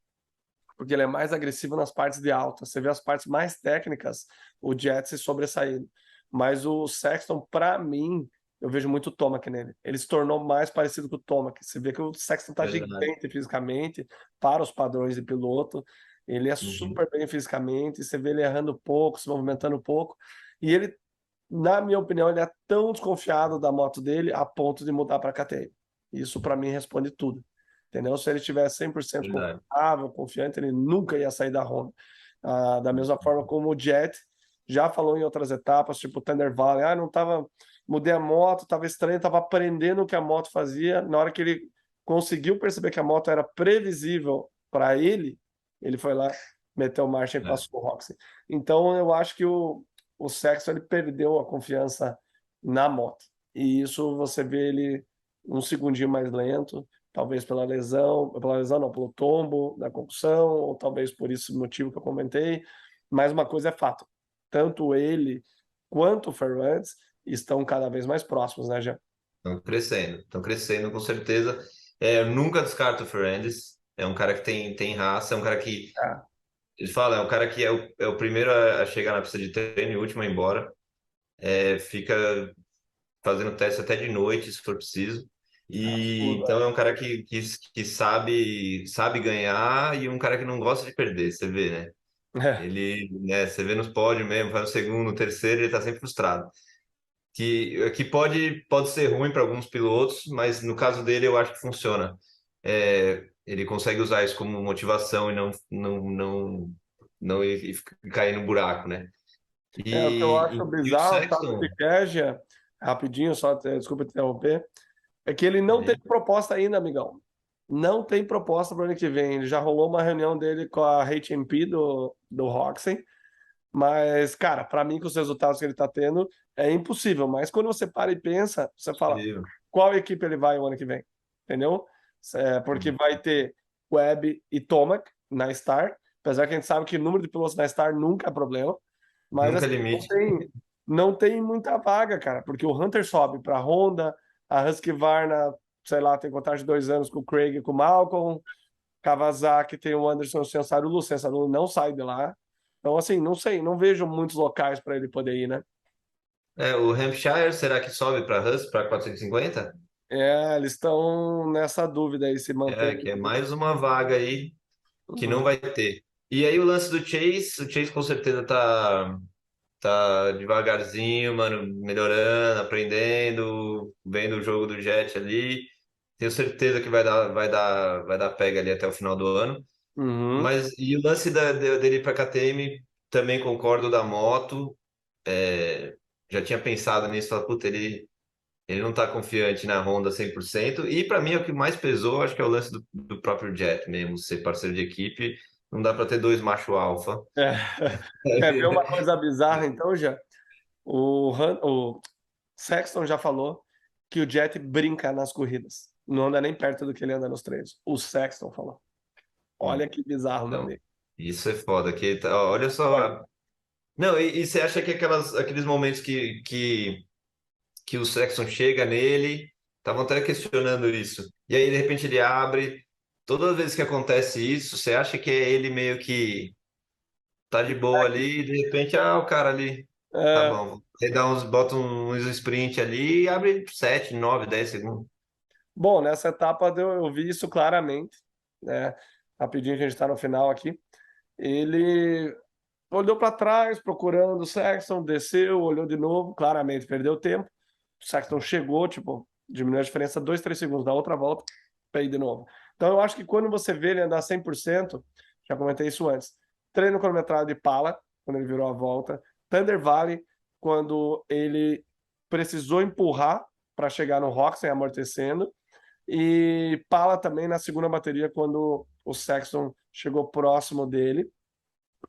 porque ele é mais agressivo nas partes de alta. Você vê as partes mais técnicas, o Jet se sobressaindo. Mas o Sexton, para mim, eu vejo muito o Tomac nele. Ele se tornou mais parecido com o Tomac. Você vê que o Sexton tá verdade. gigante fisicamente para os padrões de piloto. Ele é Uhum. super bem fisicamente. Você vê ele errando pouco, se movimentando pouco. E ele, na minha opinião, ele é tão desconfiado da moto dele a ponto de mudar para a KTM. Isso, para mim, responde tudo. Entendeu? Se ele estiver 100% Verdade. confortável, confiante, ele nunca ia sair da Honda. Da mesma forma como o Jet já falou em outras etapas, tipo o Thunder Valley, não tava, mudei a moto, tava estranho, tava aprendendo o que a moto fazia. Na hora que ele conseguiu perceber que a moto era previsível para ele, ele foi lá, meteu marcha e É. passou o Roxy. Então eu acho que o Sexton ele perdeu a confiança na moto. E isso você vê ele um segundinho mais lento, talvez pela lesão não, pelo tombo, da concussão, ou talvez por esse motivo que eu comentei. Mas uma coisa é fato, tanto ele quanto o Ferrantes estão cada vez mais próximos, né, Jean? Estão crescendo com certeza. Eu nunca descarto o Fernandes. É um cara que tem raça, é um cara que, Ah, ele fala, é um cara que é o primeiro a chegar na pista de treino e o último a ir embora. Fica fazendo teste até de noite, se for preciso. E absurdo, então é um cara que sabe ganhar e um cara que não gosta de perder, você vê, né? é. Ele, né, você vê nos pódios mesmo, faz o segundo, o terceiro, ele tá sempre frustrado. Que pode ser ruim para alguns pilotos, mas no caso dele eu acho que funciona. Ele consegue usar isso como motivação e não ir cair no buraco, né? O que eu acho E o bizarro, sabe o Sexton, que é, Jean? Rapidinho, só desculpa te interromper, é que ele não tem né? proposta ainda, amigão. Não tem proposta para o ano que vem. Ele já rolou uma reunião dele com a HMP do Roxen, Mas, cara, para mim, com os resultados que ele tá tendo, é impossível. Mas quando você para e pensa, você fala, Possível. qual equipe ele vai o ano que vem? Entendeu? Porque vai ter Webb e Tomac na Star, apesar que a gente sabe que o número de pilotos na Star nunca é problema, mas Nunca é assim, limite. não tem muita vaga, cara, porque o Hunter sobe para Honda, a Husqvarna, sei lá, tem contrato de 2 anos com o Craig e com o Malcolm, Kawasaki tem o Anderson Sensarulo, o Sensarulo não sai de lá. Então, assim, não sei, não vejo muitos locais para ele poder ir, né? O Hampshire, será que sobe para Hus para 450? Eles estão nessa dúvida aí se mantém. Que é mais uma vaga aí que não Uhum. vai ter. E aí o lance do Chase, o Chase com certeza tá devagarzinho, mano, melhorando, aprendendo, vendo o jogo do Jet ali. Tenho certeza que vai dar pega ali até o final do ano. Uhum. Mas e o lance dele para KTM, também concordo da moto. Já tinha pensado nisso, falei, puta, ele não tá confiante na Honda 100%. E para mim, o que mais pesou, acho que é o lance do próprio Jet mesmo, ser parceiro de equipe. Não dá para ter dois macho alfa. É. Quer ver uma coisa bizarra, então, já? O Sexton já falou que o Jet brinca nas corridas. Não anda nem perto do que ele anda nos treinos. O Sexton falou. Olha que bizarro, meu Então, amigo. isso é foda. Olha Olha. só. Não, e você acha que aqueles momentos que o Sexton chega nele, estavam até questionando isso. E aí, de repente, ele abre. Toda vez que acontece isso, você acha que é ele meio que tá de boa ali, e de repente, o cara ali, tá É, bom. Ele bota uns sprint ali e abre 7, 9, 10 segundos. bom, nessa etapa eu vi isso claramente, né? Rapidinho que a gente está no final aqui. Ele olhou para trás, procurando o Sexton, desceu, olhou de novo, claramente perdeu tempo. O Sexton chegou, tipo, diminuiu a diferença 2, 3 segundos da outra volta, para ir de novo. Então eu acho que quando você vê ele andar 100%, já comentei isso antes, treino cronometrado de Pala, quando ele virou a volta, Thunder Valley, quando ele precisou empurrar para chegar no Roxen amortecendo, e Pala também na segunda bateria, quando o Sexton chegou próximo dele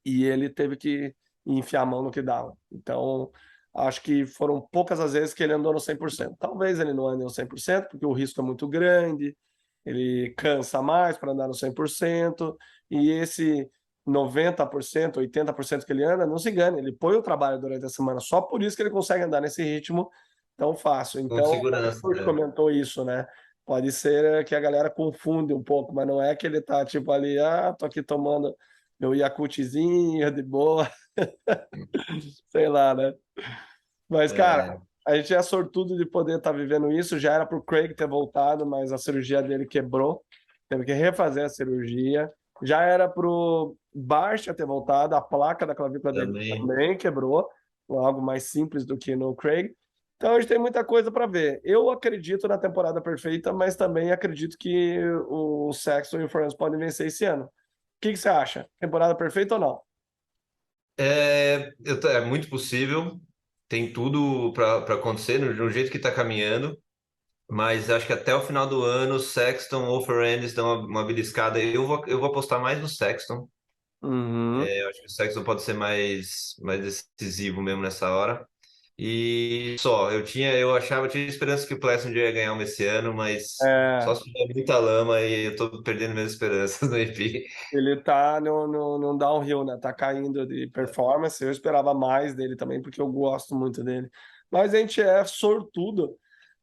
e ele teve que enfiar a mão no que dava. Então, acho que foram poucas as vezes que ele andou no 100%. Talvez ele não ande no 100%, porque o risco é muito grande, ele cansa mais para andar no 100%, e esse 90%, 80% que ele anda, não se engane, ele põe o trabalho durante a semana, só por isso que ele consegue andar nesse ritmo tão fácil. Com Então, segurança, o comentou isso, né? Pode ser que a galera confunde um pouco, mas não é que ele tá tipo ali, tô aqui tomando meu Yakultzinho de boa, sei lá, né? Mas, cara, É, a gente é sortudo de poder estar vivendo isso. Já era para o Craig ter voltado, mas a cirurgia dele quebrou. Teve que refazer a cirurgia. Já era para o Barcia ter voltado, a placa da clavícula dele também. também quebrou. Algo mais simples do que no Craig. Então a gente tem muita coisa para ver. Eu acredito na temporada perfeita, mas também acredito que o Sexton e o Franz podem vencer esse ano. O que você acha? Temporada perfeita ou não? É muito possível, tem tudo para acontecer no jeito que está caminhando, mas acho que até o final do ano, Sexton ou Ferrandis dão uma beliscada. Eu vou apostar mais no Sexton. Uhum. Eu acho que o Sexton pode ser mais decisivo mesmo nessa hora. E só, eu tinha esperança que o Plesson ia ganhar uma esse ano, mas só É, se tiver muita lama e eu tô perdendo minhas esperanças no EP. ele tá no downhill, né? Tá caindo de performance. Eu esperava mais dele também, porque eu gosto muito dele. Mas a gente é sortudo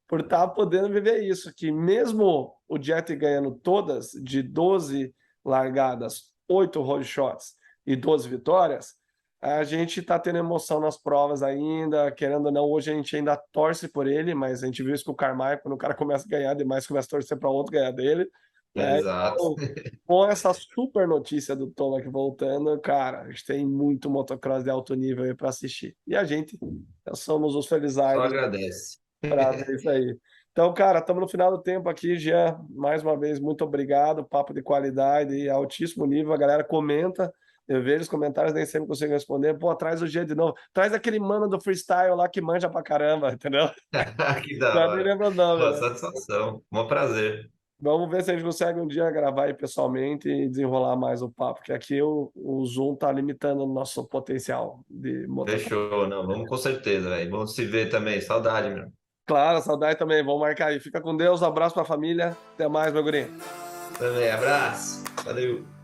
por estar podendo viver isso, que mesmo o Jet ganhando todas, de 12 largadas, 8 road shots e 12 vitórias, a gente está tendo emoção nas provas ainda, querendo ou não, hoje a gente ainda torce por ele, mas a gente viu isso com o Carmichael, quando o cara começa a ganhar demais, começa a torcer para outro ganhar dele, né? Exato. Então, com essa super notícia do Tomac voltando, cara, a gente tem muito motocross de alto nível aí para assistir. E a gente, nós somos os Só felizardos agradece. para ver isso aí. Então, cara, estamos no final do tempo aqui, Jean. Mais uma vez, muito obrigado. Papo de qualidade e altíssimo nível. A galera comenta. Eu vejo os comentários, nem sempre consigo responder. Pô, traz o Jean de novo. Traz aquele mano do freestyle lá que manja pra caramba, entendeu? Que da Já nem hora. lembro o nome, Pô, né? satisfação. Um prazer. Vamos ver se a gente consegue um dia gravar aí pessoalmente e desenrolar mais o papo, porque aqui o Zoom tá limitando o nosso potencial de mototáxi. Fechou, não, vamos com certeza, velho. Vamos se ver também, saudade, meu. Claro, saudade também. Vamos marcar aí. Fica com Deus, um abraço pra família. Até mais, meu guri. Também, abraço. Valeu.